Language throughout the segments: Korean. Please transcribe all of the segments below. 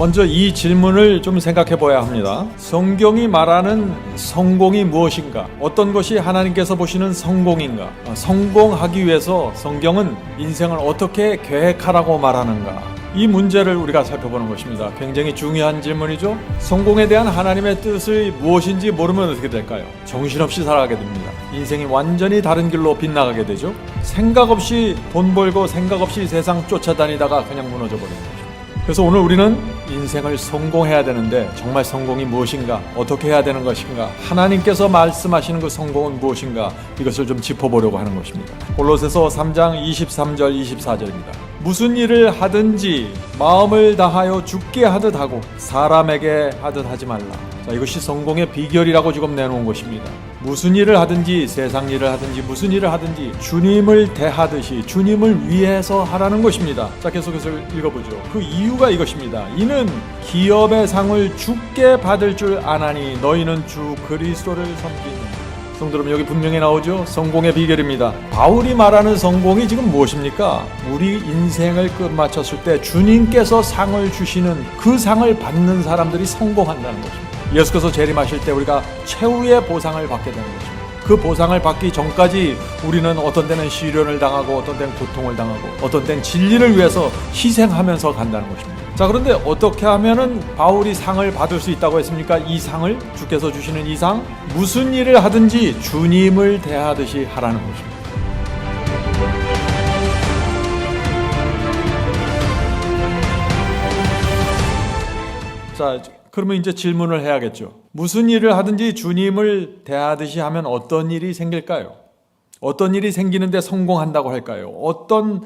먼저 이 질문을 좀 생각해 봐야 합니다. 성경이 말하는 성공이 무엇인가? 어떤 것이 하나님께서 보시는 성공인가? 성공하기 위해서 성경은 인생을 어떻게 계획하라고 말하는가? 이 문제를 우리가 살펴보는 것입니다. 굉장히 중요한 질문이죠. 성공에 대한 하나님의 뜻이 무엇인지 모르면 어떻게 될까요? 정신없이 살아가게 됩니다. 인생이 완전히 다른 길로 빗나가게 되죠. 생각 없이 돈 벌고 생각 없이 세상 쫓아다니다가 그냥 무너져 버리는 거죠. 그래서 오늘 우리는 인생을 성공해야 되는데 정말 성공이 무엇인가? 어떻게 해야 되는 것인가? 하나님께서 말씀하시는 그 성공은 무엇인가? 이것을 좀 짚어보려고 하는 것입니다. 골로새서 3장 23절 24절입니다. 무슨 일을 하든지 마음을 다하여 주께 하듯 하고 사람에게 하듯 하지 말라. 자, 이것이 성공의 비결이라고 지금 내놓은 것입니다. 무슨 일을 하든지 세상 일을 하든지 무슨 일을 하든지 주님을 대하듯이 주님을 위해서 하라는 것입니다. 자, 계속해서 읽어보죠. 그 이유가 이것입니다. 이는 기업의 상을 주께 받을 줄 아나니 너희는 주 그리스도를 섬기는. 성도 여러분, 여기 분명히 나오죠. 성공의 비결입니다. 바울이 말하는 성공이 지금 무엇입니까? 우리 인생을 끝마쳤을 때 주님께서 상을 주시는 그 상을 받는 사람들이 성공한다는 것입니다. 예수께서 재림하실 때 우리가 최후의 보상을 받게 되는 것입니다. 그 보상을 받기 전까지 우리는 어떤 때는 시련을 당하고 어떤 때는 고통을 당하고 어떤 때는 진리를 위해서 희생하면서 간다는 것입니다. 자, 그런데 어떻게 하면은 바울이 상을 받을 수 있다고 했습니까? 이 상을, 주께서 주시는 이 상, 무슨 일을 하든지 주님을 대하듯이 하라는 것입니다. 자, 그러면 이제 질문을 해야겠죠. 무슨 일을 하든지 주님을 대하듯이 하면 어떤 일이 생길까요? 어떤 일이 생기는데 성공한다고 할까요? 어떤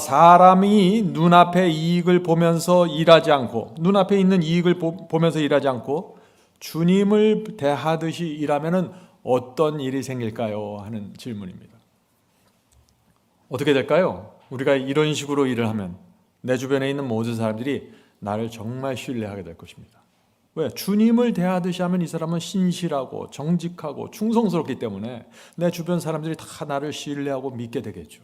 사람이 눈앞의 이익을 보면서 일하지 않고 눈앞에 있는 이익을 보면서 일하지 않고 주님을 대하듯이 일하면 어떤 일이 생길까요? 하는 질문입니다. 어떻게 될까요? 우리가 이런 식으로 일을 하면 내 주변에 있는 모든 사람들이 나를 정말 신뢰하게 될 것입니다. 왜? 주님을 대하듯이 하면 이 사람은 신실하고 정직하고 충성스럽기 때문에 내 주변 사람들이 다 나를 신뢰하고 믿게 되겠죠.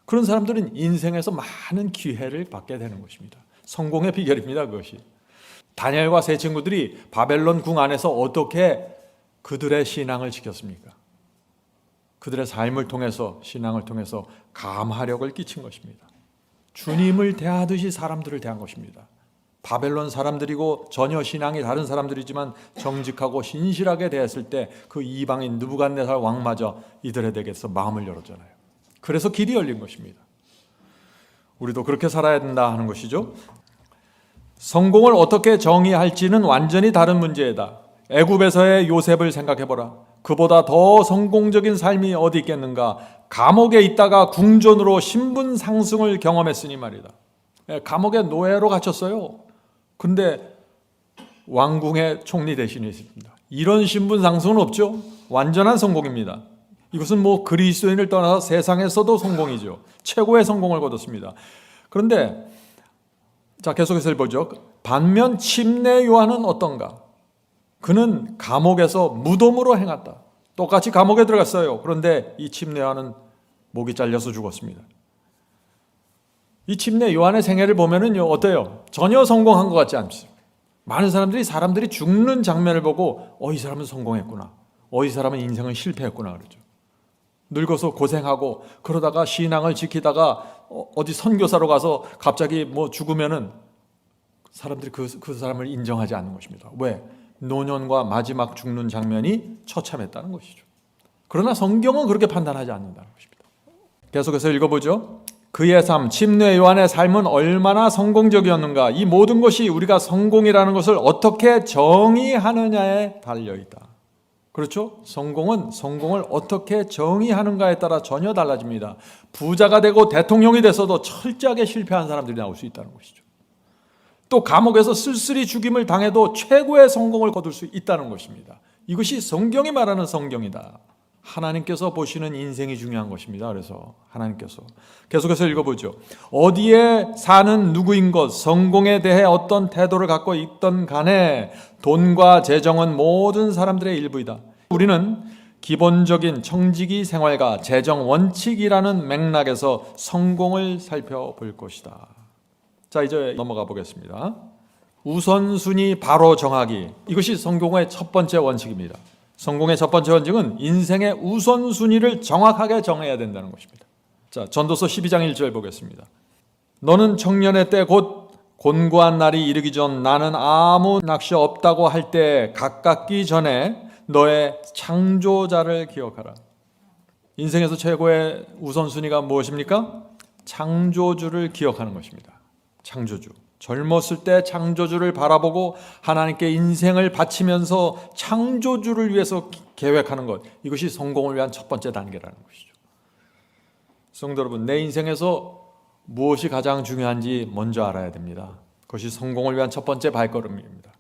그런 사람들은 인생에서 많은 기회를 받게 되는 것입니다. 성공의 비결입니다, 그것이. 다니엘과 세 친구들이 바벨론 궁 안에서 어떻게 그들의 신앙을 지켰습니까? 그들의 삶을 통해서, 신앙을 통해서 감화력을 끼친 것입니다. 주님을 대하듯이 사람들을 대한 것입니다. 바벨론 사람들이고 전혀 신앙이 다른 사람들이지만 정직하고 신실하게 대했을 때 그 이방인 느부갓네살 왕마저 이들에게서 마음을 열었잖아요. 그래서 길이 열린 것입니다. 우리도 그렇게 살아야 된다 하는 것이죠. 성공을 어떻게 정의할지는 완전히 다른 문제이다. 애굽에서의 요셉을 생각해보라. 그보다 더 성공적인 삶이 어디 있겠는가. 감옥에 있다가 궁전으로 신분 상승을 경험했으니 말이다. 감옥에 노예로 갇혔어요. 근데 왕궁의 총리 대신에 있습니다. 이런 신분 상승은 없죠. 완전한 성공입니다. 이것은 뭐 그리스도인을 떠나서 세상에서도 성공이죠. 최고의 성공을 거뒀습니다. 그런데 자, 계속해서 보죠. 반면 침례 요한은 어떤가? 그는 감옥에서 무덤으로 행했다. 똑같이 감옥에 들어갔어요. 그런데 이 침례 요한은 목이 잘려서 죽었습니다. 이 침례 요한의 생애를 보면은요, 어때요? 전혀 성공한 것 같지 않습니다. 많은 사람들이 죽는 장면을 보고 이 사람은 성공했구나. 이 사람은 인생은 실패했구나 그러죠. 늙어서 고생하고 그러다가 신앙을 지키다가 어디 선교사로 가서 갑자기 뭐 죽으면은 사람들이 그 사람을 인정하지 않는 것입니다. 왜? 노년과 마지막 죽는 장면이 처참했다는 것이죠. 그러나 성경은 그렇게 판단하지 않는다는 것입니다. 계속해서 읽어보죠. 그의 삶, 침례 요한의 삶은 얼마나 성공적이었는가. 이 모든 것이 우리가 성공이라는 것을 어떻게 정의하느냐에 달려있다. 그렇죠? 성공을 어떻게 정의하는가에 따라 전혀 달라집니다. 부자가 되고 대통령이 됐어도 철저하게 실패한 사람들이 나올 수 있다는 것이죠. 또 감옥에서 쓸쓸히 죽임을 당해도 최고의 성공을 거둘 수 있다는 것입니다. 이것이 성경이 말하는 성경이다. 하나님께서 보시는 인생이 중요한 것입니다. 그래서 하나님께서 계속해서 읽어보죠. 어디에 사는 누구인 것, 성공에 대해 어떤 태도를 갖고 있던 간에 돈과 재정은 모든 사람들의 일부이다. 우리는 기본적인 청지기 생활과 재정 원칙이라는 맥락에서 성공을 살펴볼 것이다. 자, 이제 넘어가 보겠습니다. 우선순위 바로 정하기. 이것이 성공의 첫 번째 원칙입니다. 성공의 첫 번째 원칙은 인생의 우선순위를 정확하게 정해야 된다는 것입니다. 자, 전도서 12장 1절 보겠습니다. 너는 청년의 때 곧 곤고한 날이 이르기 전 나는 아무 낚시 없다고 할 때 가깝기 전에 너의 창조자를 기억하라. 인생에서 최고의 우선순위가 무엇입니까? 창조주를 기억하는 것입니다. 창조주. 젊었을 때 창조주를 바라보고 하나님께 인생을 바치면서 창조주를 위해서 계획하는 것, 이것이 성공을 위한 첫 번째 단계라는 것이죠. 성도 여러분, 내 인생에서 무엇이 가장 중요한지 먼저 알아야 됩니다. 그것이 성공을 위한 첫 번째 발걸음입니다.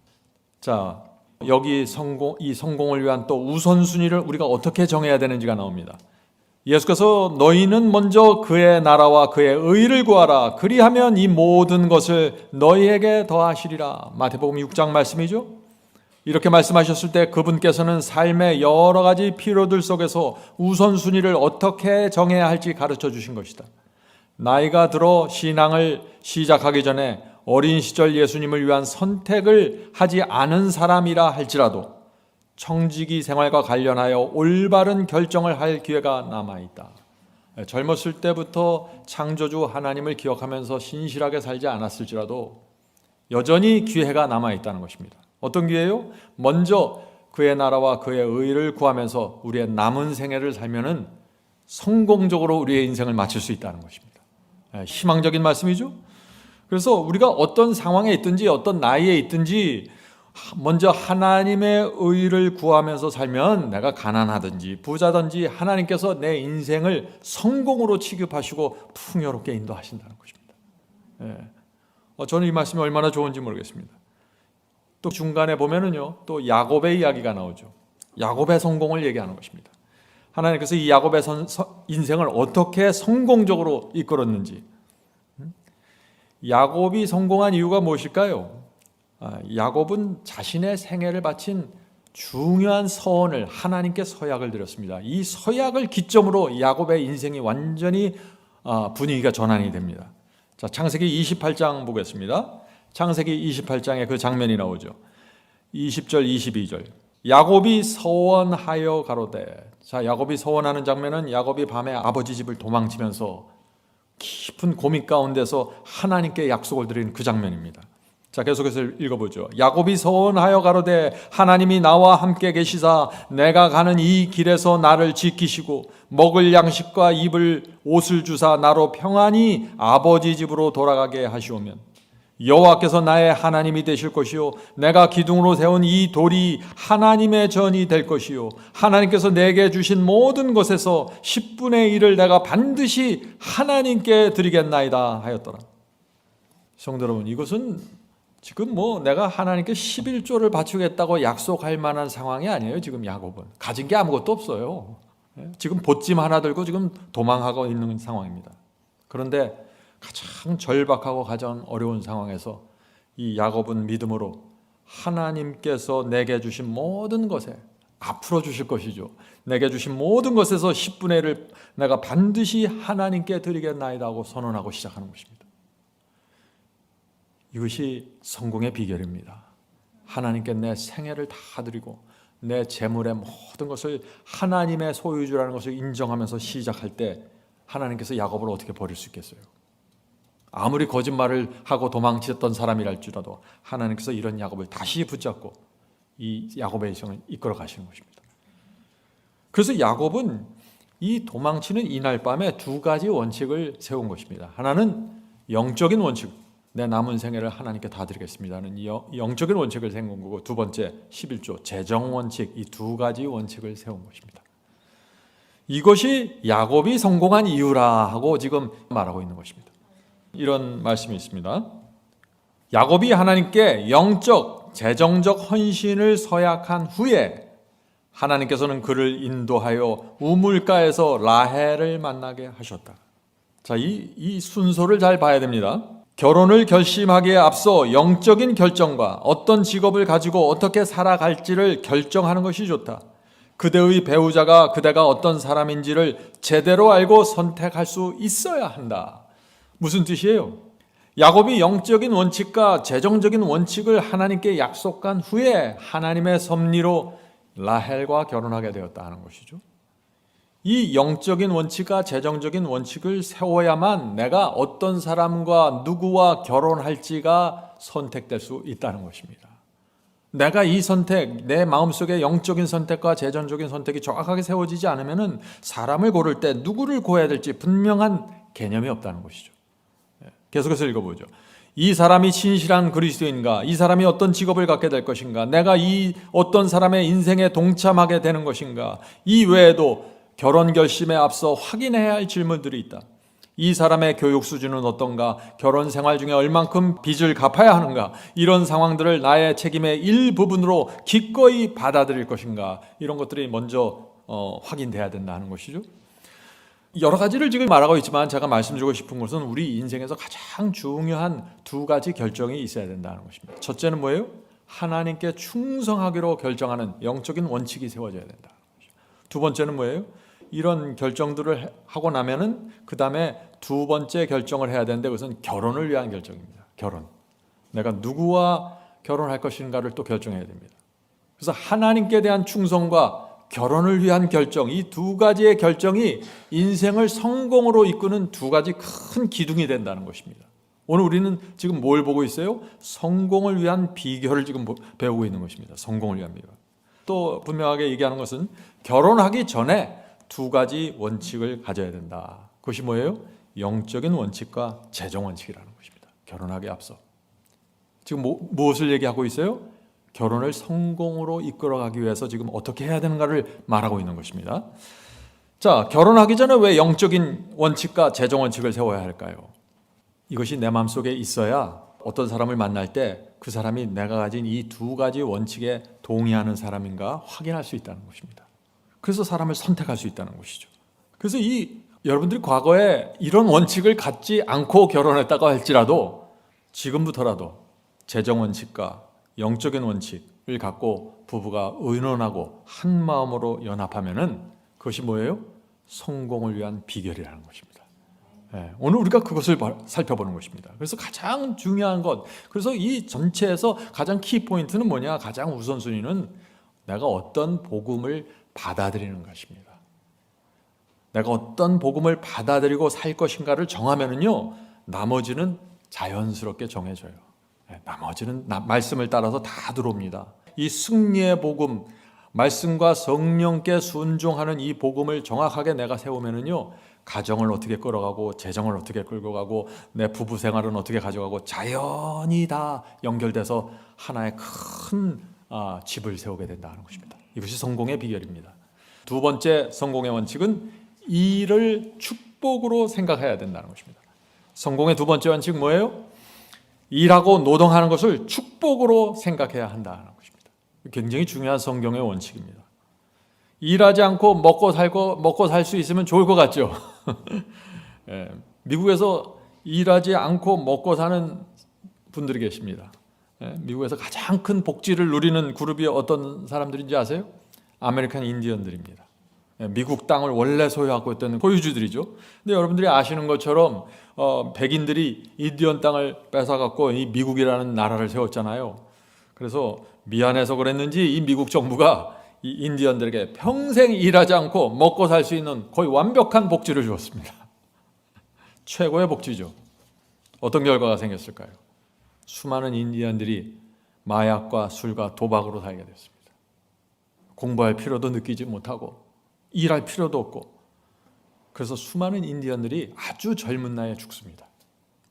자, 여기 이 성공을 위한 또 우선순위를 우리가 어떻게 정해야 되는지가 나옵니다. 예수께서 너희는 먼저 그의 나라와 그의 의를 구하라. 그리하면 이 모든 것을 너희에게 더하시리라. 마태복음 6장 말씀이죠. 이렇게 말씀하셨을 때 그분께서는 삶의 여러 가지 필요들 속에서 우선순위를 어떻게 정해야 할지 가르쳐 주신 것이다. 나이가 들어 신앙을 시작하기 전에 어린 시절 예수님을 위한 선택을 하지 않은 사람이라 할지라도 청지기 생활과 관련하여 올바른 결정을 할 기회가 남아있다. 젊었을 때부터 창조주 하나님을 기억하면서 신실하게 살지 않았을지라도 여전히 기회가 남아있다는 것입니다. 어떤 기회요? 먼저 그의 나라와 그의 의를 구하면서 우리의 남은 생애를 살면은 성공적으로 우리의 인생을 마칠 수 있다는 것입니다. 희망적인 말씀이죠. 그래서 우리가 어떤 상황에 있든지 어떤 나이에 있든지 먼저 하나님의 의를 구하면서 살면 내가 가난하든지 부자든지 하나님께서 내 인생을 성공으로 취급하시고 풍요롭게 인도하신다는 것입니다. 저는 이 말씀이 얼마나 좋은지 모르겠습니다. 또 중간에 보면은요, 또 야곱의 이야기가 나오죠. 야곱의 성공을 얘기하는 것입니다. 하나님께서 이 야곱의 인생을 어떻게 성공적으로 이끌었는지. 야곱이 성공한 이유가 무엇일까요? 야곱은 자신의 생애를 바친 중요한 서원을 하나님께 서약을 드렸습니다. 이 서약을 기점으로 야곱의 인생이 완전히 분위기가 전환이 됩니다. 자, 창세기 28장 보겠습니다. 창세기 28장에 그 장면이 나오죠. 20절 22절. 야곱이 서원하여 가로되. 자, 야곱이 서원하는 장면은 야곱이 밤에 아버지 집을 도망치면서 깊은 고민 가운데서 하나님께 약속을 드린 그 장면입니다. 자, 계속해서 읽어보죠. 야곱이 서원하여 가로되 하나님이 나와 함께 계시사 내가 가는 이 길에서 나를 지키시고 먹을 양식과 입을 옷을 주사 나로 평안히 아버지 집으로 돌아가게 하시오면 여호와께서 나의 하나님이 되실 것이요 내가 기둥으로 세운 이 돌이 하나님의 전이 될 것이요 하나님께서 내게 주신 모든 것에서 10분의 1을 내가 반드시 하나님께 드리겠나이다 하였더라. 성도 여러분, 이것은 지금 내가 하나님께 11조를 바치겠다고 약속할 만한 상황이 아니에요. 지금 야곱은 가진 게 아무것도 없어요. 지금 보찜 하나 들고 지금 도망하고 있는 상황입니다. 그런데 가장 절박하고 가장 어려운 상황에서 이 야곱은 믿음으로 하나님께서 내게 주신 모든 것에 앞으로 주실 것이죠. 내게 주신 모든 것에서 10분의 1을 내가 반드시 하나님께 드리겠나이다 하고 선언하고 시작하는 것입니다. 이것이 성공의 비결입니다. 하나님께 내 생애를 다 드리고 내 재물의 모든 것을 하나님의 소유주라는 것을 인정하면서 시작할 때 하나님께서 야곱을 어떻게 버릴 수 있겠어요? 아무리 거짓말을 하고 도망쳤던 사람이랄지라도 하나님께서 이런 야곱을 다시 붙잡고 이 야곱의 일생을 이끌어 가시는 것입니다. 그래서 야곱은 이 도망치는 이날 밤에 두 가지 원칙을 세운 것입니다. 하나는 영적인 원칙, 내 남은 생애를 하나님께 다 드리겠습니다는 영적인 원칙을 세운 거고, 두 번째 11조 재정 원칙, 이 두 가지 원칙을 세운 것입니다. 이것이 야곱이 성공한 이유라 하고 지금 말하고 있는 것입니다. 이런 말씀이 있습니다. 야곱이 하나님께 영적, 재정적 헌신을 서약한 후에 하나님께서는 그를 인도하여 우물가에서 라헬을 만나게 하셨다. 자, 이 순서를 잘 봐야 됩니다. 결혼을 결심하기에 앞서 영적인 결정과 어떤 직업을 가지고 어떻게 살아갈지를 결정하는 것이 좋다. 그대의 배우자가 그대가 어떤 사람인지를 제대로 알고 선택할 수 있어야 한다. 무슨 뜻이에요? 야곱이 영적인 원칙과 재정적인 원칙을 하나님께 약속한 후에 하나님의 섭리로 라헬과 결혼하게 되었다 하는 것이죠. 이 영적인 원칙과 재정적인 원칙을 세워야만 내가 어떤 사람과 누구와 결혼할지가 선택될 수 있다는 것입니다. 내가 이 선택, 내 마음속에 영적인 선택과 재정적인 선택이 정확하게 세워지지 않으면 사람을 고를 때 누구를 고려해야 될지 분명한 개념이 없다는 것이죠. 계속해서 읽어보죠. 이 사람이 신실한 그리스도인가? 이 사람이 어떤 직업을 갖게 될 것인가? 내가 이 어떤 사람의 인생에 동참하게 되는 것인가? 이 외에도 결혼 결심에 앞서 확인해야 할 질문들이 있다. 이 사람의 교육 수준은 어떤가? 결혼 생활 중에 얼만큼 빚을 갚아야 하는가? 이런 상황들을 나의 책임의 일부분으로 기꺼이 받아들일 것인가? 이런 것들이 먼저 확인돼야 된다는 것이죠. 여러 가지를 지금 말하고 있지만 제가 말씀드리고 싶은 것은 우리 인생에서 가장 중요한 두 가지 결정이 있어야 된다는 것입니다. 첫째는 뭐예요? 하나님께 충성하기로 결정하는 영적인 원칙이 세워져야 된다. 두 번째는 뭐예요? 이런 결정들을 하고 나면은 그 다음에 두 번째 결정을 해야 되는데 그것은 결혼을 위한 결정입니다. 결혼. 내가 누구와 결혼할 것인가를 또 결정해야 됩니다. 그래서 하나님께 대한 충성과 결혼을 위한 결정, 이 두 가지의 결정이 인생을 성공으로 이끄는 두 가지 큰 기둥이 된다는 것입니다. 오늘 우리는 지금 뭘 보고 있어요? 성공을 위한 비결을 지금 배우고 있는 것입니다. 성공을 위한 비결. 또 분명하게 얘기하는 것은 결혼하기 전에 두 가지 원칙을 가져야 된다. 그것이 뭐예요? 영적인 원칙과 재정 원칙이라는 것입니다. 결혼하기 앞서. 지금 무엇을 얘기하고 있어요? 결혼을 성공으로 이끌어가기 위해서 지금 어떻게 해야 되는가를 말하고 있는 것입니다. 자, 결혼하기 전에 왜 영적인 원칙과 재정 원칙을 세워야 할까요? 이것이 내 마음속에 있어야 어떤 사람을 만날 때 그 사람이 내가 가진 이 두 가지 원칙에 동의하는 사람인가 확인할 수 있다는 것입니다. 그래서 사람을 선택할 수 있다는 것이죠. 그래서 여러분들이 과거에 이런 원칙을 갖지 않고 결혼했다고 할지라도 지금부터라도 재정 원칙과 영적인 원칙을 갖고 부부가 의논하고 한 마음으로 연합하면은 그것이 뭐예요? 성공을 위한 비결이라는 것입니다. 오늘 우리가 그것을 살펴보는 것입니다. 그래서 가장 중요한 것, 그래서 이 전체에서 가장 키포인트는 뭐냐? 가장 우선순위는 내가 어떤 복음을 받아들이는 것입니다. 내가 어떤 복음을 받아들이고 살 것인가를 정하면은요, 나머지는 자연스럽게 정해져요. 나머지는 말씀을 따라서 다 들어옵니다. 이 승리의 복음, 말씀과 성령께 순종하는 이 복음을 정확하게 내가 세우면은요, 가정을 어떻게 끌어가고 재정을 어떻게 끌고 가고 내 부부 생활은 어떻게 가져가고 자연히 다 연결돼서 하나의 큰 집을 세우게 된다는 것입니다. 이것이 성공의 비결입니다. 두 번째 성공의 원칙은 일을 축복으로 생각해야 된다는 것입니다. 성공의 두 번째 원칙은 뭐예요? 일하고 노동하는 것을 축복으로 생각해야 한다는 것입니다. 굉장히 중요한 성경의 원칙입니다. 일하지 않고 먹고 살 수 있으면 좋을 것 같죠. 미국에서 일하지 않고 먹고 사는 분들이 계십니다. 미국에서 가장 큰 복지를 누리는 그룹이 어떤 사람들인지 아세요? 아메리칸 인디언들입니다. 미국 땅을 원래 소유하고 있던 소유주들이죠. 근데 여러분들이 아시는 것처럼 백인들이 인디언 땅을 뺏어갖고 이 미국이라는 나라를 세웠잖아요. 그래서 미안해서 그랬는지 이 미국 정부가 이 인디언들에게 평생 일하지 않고 먹고 살 수 있는 거의 완벽한 복지를 주었습니다. 최고의 복지죠. 어떤 결과가 생겼을까요? 수많은 인디언들이 마약과 술과 도박으로 살게 됐습니다. 공부할 필요도 느끼지 못하고 일할 필요도 없고, 그래서 수많은 인디언들이 아주 젊은 나이에 죽습니다.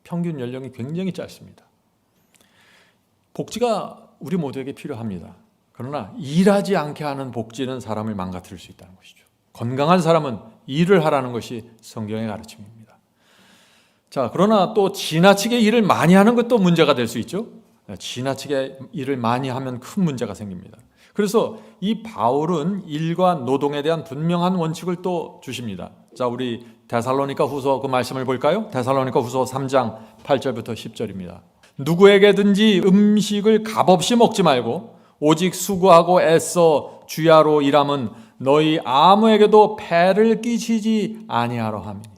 평균 연령이 굉장히 짧습니다. 복지가 우리 모두에게 필요합니다. 그러나 일하지 않게 하는 복지는 사람을 망가뜨릴 수 있다는 것이죠. 건강한 사람은 일을 하라는 것이 성경의 가르침입니다. 자, 그러나 또 지나치게 일을 많이 하는 것도 문제가 될 수 있죠. 지나치게 일을 많이 하면 큰 문제가 생깁니다. 그래서 이 바울은 일과 노동에 대한 분명한 원칙을 또 주십니다. 자, 우리 데살로니가 후서 그 말씀을 볼까요? 데살로니가 후서 3장 8절부터 10절입니다. 누구에게든지 음식을 값없이 먹지 말고 오직 수고하고 애써 주야로 일함은 너희 아무에게도 폐를 끼치지 아니하러 함이니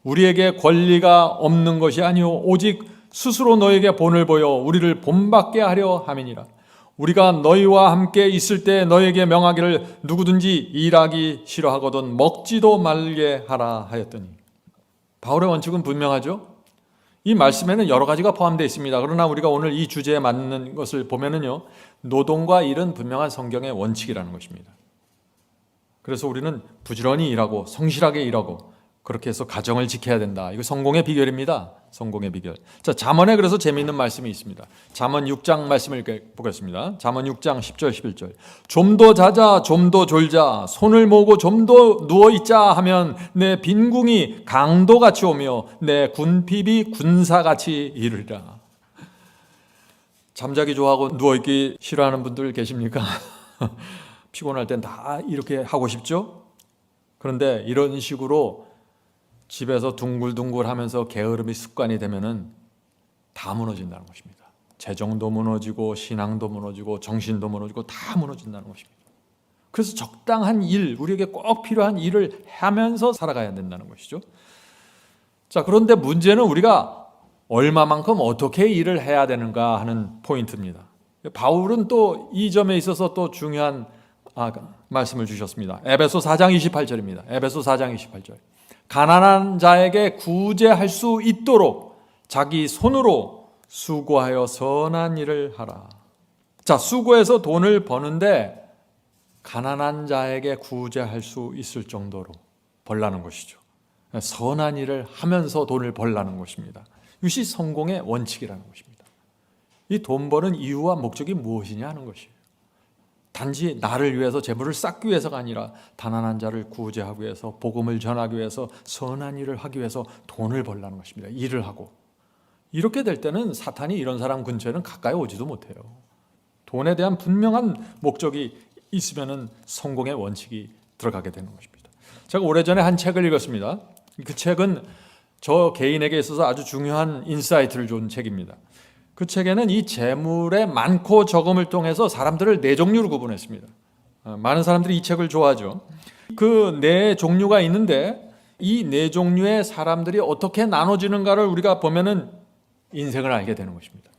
우리에게 권리가 없는 것이 아니오 오직 스스로 너에게 본을 보여 우리를 본받게 하려 함이니라. 우리가 너희와 함께 있을 때 너에게 명하기를 누구든지 일하기 싫어하거든 먹지도 말게 하라 하였더니. 바울의 원칙은 분명하죠. 이 말씀에는 여러 가지가 포함되어 있습니다. 그러나 우리가 오늘 이 주제에 맞는 것을 보면은요, 노동과 일은 분명한 성경의 원칙이라는 것입니다. 그래서 우리는 부지런히 일하고 성실하게 일하고 그렇게 해서 가정을 지켜야 된다. 이거 성공의 비결입니다. 성공의 비결. 자, 잠언에 그래서 재미있는 말씀이 있습니다. 잠언 6장 말씀을 보겠습니다. 잠언 6장 10절 11절. 좀 더 자자 좀 더 졸자 손을 모으고 좀 더 누워있자 하면 내 빈궁이 강도같이 오며 내 군핍이 군사같이 이르리라. 잠자기 좋아하고 누워있기 싫어하는 분들 계십니까? 피곤할 땐 다 이렇게 하고 싶죠? 그런데 이런 식으로 집에서 둥글둥글 하면서 게으름이 습관이 되면은 다 무너진다는 것입니다. 재정도 무너지고 신앙도 무너지고 정신도 무너지고 다 무너진다는 것입니다. 그래서 적당한 일, 우리에게 꼭 필요한 일을 하면서 살아가야 된다는 것이죠. 자, 그런데 문제는 우리가 얼마만큼 어떻게 일을 해야 되는가 하는 포인트입니다. 바울은 또 이 점에 있어서 또 중요한 말씀을 주셨습니다. 에베소 4장 28절입니다. 에베소 4장 28절. 가난한 자에게 구제할 수 있도록 자기 손으로 수고하여 선한 일을 하라. 자, 수고해서 돈을 버는데 가난한 자에게 구제할 수 있을 정도로 벌라는 것이죠. 선한 일을 하면서 돈을 벌라는 것입니다. 이것이 성공의 원칙이라는 것입니다. 이 돈 버는 이유와 목적이 무엇이냐 하는 것이에요. 단지 나를 위해서 재물을 쌓기 위해서가 아니라 가난한 자를 구제하기 위해서 복음을 전하기 위해서 선한 일을 하기 위해서 돈을 벌라는 것입니다. 일을 하고. 이렇게 될 때는 사탄이 이런 사람 근처에는 가까이 오지도 못해요. 돈에 대한 분명한 목적이 있으면 성공의 원칙이 들어가게 되는 것입니다. 제가 오래전에 한 책을 읽었습니다. 그 책은 저 개인에게 있어서 아주 중요한 인사이트를 준 책입니다. 그 책에는 이 재물의 많고 적음을 통해서 사람들을 네 종류로 구분했습니다. 많은 사람들이 이 책을 좋아하죠. 그 네 종류가 있는데 이 네 종류의 사람들이 어떻게 나눠지는가를 우리가 보면은 인생을 알게 되는 것입니다.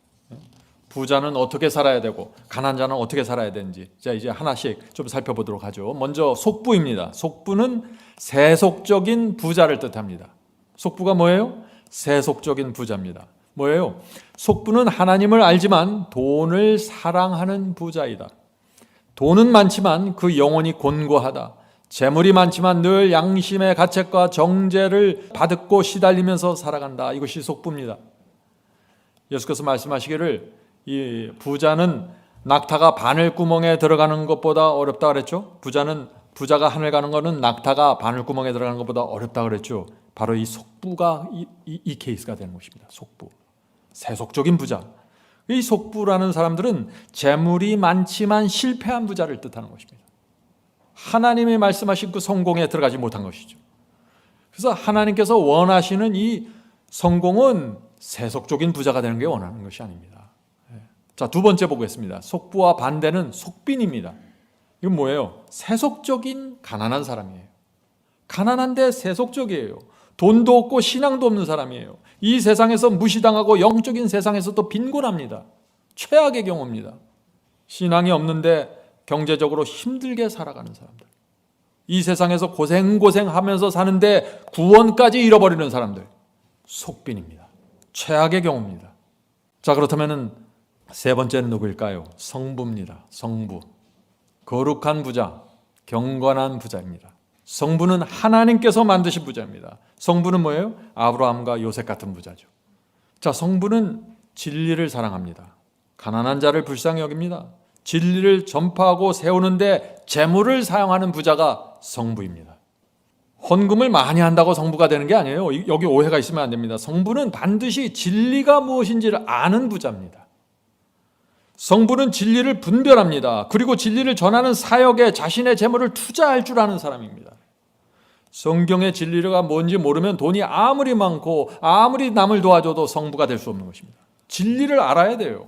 부자는 어떻게 살아야 되고 가난한 자는 어떻게 살아야 되는지. 자, 이제 하나씩 좀 살펴보도록 하죠. 먼저 속부입니다. 속부는 세속적인 부자를 뜻합니다. 속부가 뭐예요? 세속적인 부자입니다. 뭐예요? 속부는 하나님을 알지만 돈을 사랑하는 부자이다. 돈은 많지만 그 영혼이 곤고하다. 재물이 많지만 늘 양심의 가책과 정죄를 받고 시달리면서 살아간다. 이것이 속부입니다. 예수께서 말씀하시기를 이 부자는 낙타가 바늘구멍에 들어가는 것보다 어렵다 그랬죠. 부자가 하늘 가는 것은 낙타가 바늘구멍에 들어가는 것보다 어렵다 그랬죠. 바로 이 속부가 이 케이스가 되는 것입니다. 속부. 세속적인 부자. 이 속부라는 사람들은 재물이 많지만 실패한 부자를 뜻하는 것입니다. 하나님이 말씀하신 그 성공에 들어가지 못한 것이죠. 그래서 하나님께서 원하시는 이 성공은 세속적인 부자가 되는 게 원하는 것이 아닙니다. 자, 두 번째 보겠습니다. 속부와 반대는 속빈입니다. 이건 뭐예요? 세속적인 가난한 사람이에요. 가난한데 세속적이에요. 돈도 없고 신앙도 없는 사람이에요. 이 세상에서 무시당하고 영적인 세상에서도 빈곤합니다. 최악의 경우입니다. 신앙이 없는데 경제적으로 힘들게 살아가는 사람들. 이 세상에서 고생하면서 사는데 구원까지 잃어버리는 사람들. 속빈입니다. 최악의 경우입니다. 자, 그렇다면 세 번째는 누구일까요? 성부입니다. 성부. 거룩한 부자, 경건한 부자입니다. 성부는 하나님께서 만드신 부자입니다. 성부는 뭐예요? 아브라함과 요셉 같은 부자죠. 자, 성부는 진리를 사랑합니다. 가난한 자를 불쌍히 여깁니다. 진리를 전파하고 세우는데 재물을 사용하는 부자가 성부입니다. 헌금을 많이 한다고 성부가 되는 게 아니에요. 여기 오해가 있으면 안 됩니다. 성부는 반드시 진리가 무엇인지를 아는 부자입니다. 성부는 진리를 분별합니다. 그리고 진리를 전하는 사역에 자신의 재물을 투자할 줄 아는 사람입니다. 성경의 진리가 뭔지 모르면 돈이 아무리 많고 아무리 남을 도와줘도 성부가 될 수 없는 것입니다. 진리를 알아야 돼요.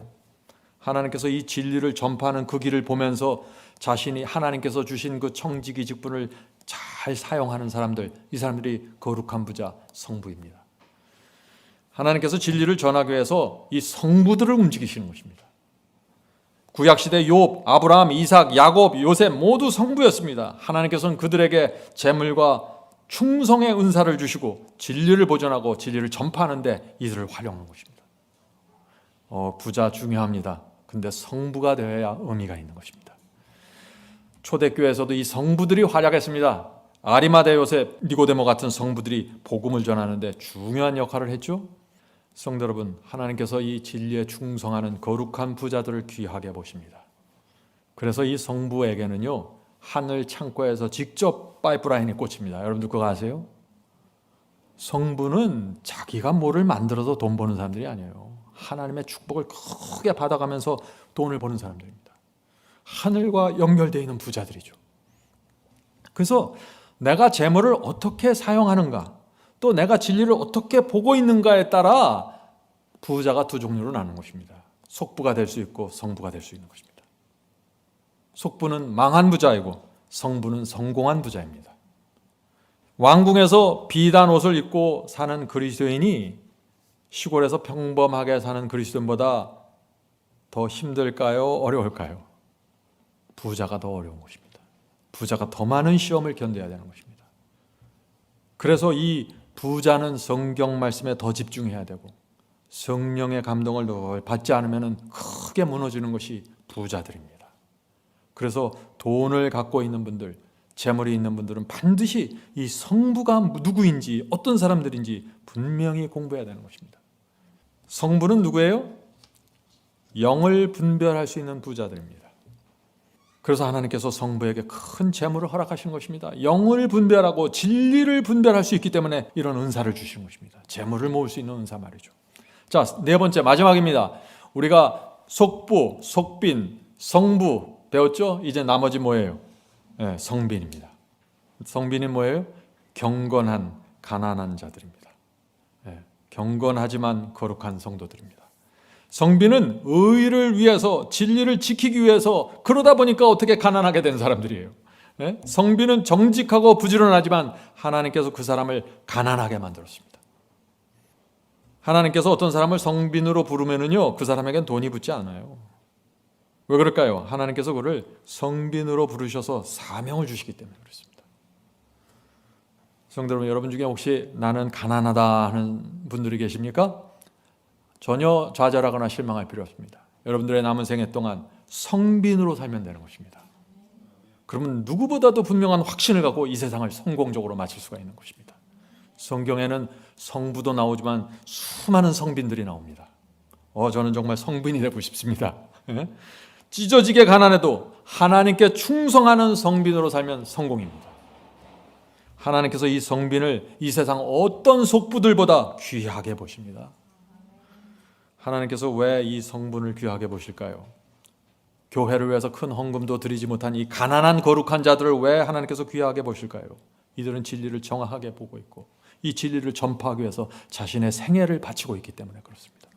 하나님께서 이 진리를 전파하는 그 길을 보면서 자신이 하나님께서 주신 그 청지기 직분을 잘 사용하는 사람들, 이 사람들이 거룩한 부자 성부입니다. 하나님께서 진리를 전하기 위해서 이 성부들을 움직이시는 것입니다. 구약시대 욥, 아브라함, 이삭, 야곱, 요셉 모두 성부였습니다. 하나님께서는 그들에게 재물과 충성의 은사를 주시고 진리를 보존하고 진리를 전파하는 데 이들을 활용하는 것입니다. 부자 중요합니다. 근데 성부가 되어야 의미가 있는 것입니다. 초대교회에서도 이 성부들이 활약했습니다. 아리마대 요셉, 니고데모 같은 성부들이 복음을 전하는데 중요한 역할을 했죠. 성도 여러분, 하나님께서 이 진리에 충성하는 거룩한 부자들을 귀하게 보십니다. 그래서 이 성부에게는요, 하늘 창고에서 직접 파이프라인이 꽂힙니다. 여러분들 그거 아세요? 성부는 자기가 뭐를 만들어서 돈 버는 사람들이 아니에요. 하나님의 축복을 크게 받아가면서 돈을 버는 사람들입니다. 하늘과 연결되어 있는 부자들이죠. 그래서 내가 재물을 어떻게 사용하는가, 또 내가 진리를 어떻게 보고 있는가에 따라 부자가 두 종류로 나누는 것입니다. 속부가 될 수 있고 성부가 될 수 있는 것입니다. 속부는 망한 부자이고 성부는 성공한 부자입니다. 왕궁에서 비단 옷을 입고 사는 그리스도인이 시골에서 평범하게 사는 그리스도인보다 더 힘들까요? 어려울까요? 부자가 더 어려운 것입니다. 부자가 더 많은 시험을 견뎌야 되는 것입니다. 그래서 이 부자는 성경 말씀에 더 집중해야 되고 성령의 감동을 늘 받지 않으면 크게 무너지는 것이 부자들입니다. 그래서 돈을 갖고 있는 분들, 재물이 있는 분들은 반드시 이 성부가 누구인지 어떤 사람들인지 분명히 공부해야 되는 것입니다. 성부는 누구예요? 영을 분별할 수 있는 부자들입니다. 그래서 하나님께서 성부에게 큰 재물을 허락하시는 것입니다. 영을 분별하고 진리를 분별할 수 있기 때문에 이런 은사를 주시는 것입니다. 재물을 모을 수 있는 은사 말이죠. 자, 네 번째 마지막입니다. 우리가 속부, 속빈, 성부 배웠죠? 이제 나머지 뭐예요? 네, 성빈입니다. 성빈이 뭐예요? 경건한 가난한 자들입니다. 네, 경건하지만 거룩한 성도들입니다. 성빈은 의를 위해서 진리를 지키기 위해서 그러다 보니까 어떻게 가난하게 된 사람들이에요. 네? 성빈은 정직하고 부지런하지만 하나님께서 그 사람을 가난하게 만들었습니다. 하나님께서 어떤 사람을 성빈으로 부르면은요, 그 사람에겐 돈이 붙지 않아요. 왜 그럴까요? 하나님께서 그를 성빈으로 부르셔서 사명을 주시기 때문에 그렇습니다. 성도 여러분, 여러분 중에 혹시 나는 가난하다 하는 분들이 계십니까? 전혀 좌절하거나 실망할 필요 없습니다. 여러분들의 남은 생애 동안 성빈으로 살면 되는 것입니다. 그러면 누구보다도 분명한 확신을 갖고 이 세상을 성공적으로 마칠 수가 있는 것입니다. 성경에는 성부도 나오지만 수많은 성빈들이 나옵니다. 저는 정말 성빈이 되고 싶습니다. 찢어지게 가난해도 하나님께 충성하는 성빈으로 살면 성공입니다. 하나님께서 이 성빈을 이 세상 어떤 속부들보다 귀하게 보십니다. 하나님께서 왜 이 성분을 귀하게 보실까요? 교회를 위해서 큰 헌금도 드리지 못한 이 가난한 거룩한 자들을 왜 하나님께서 귀하게 보실까요? 이들은 진리를 정확하게 보고 있고 이 진리를 전파하기 위해서 자신의 생애를 바치고 있기 때문에 그렇습니다.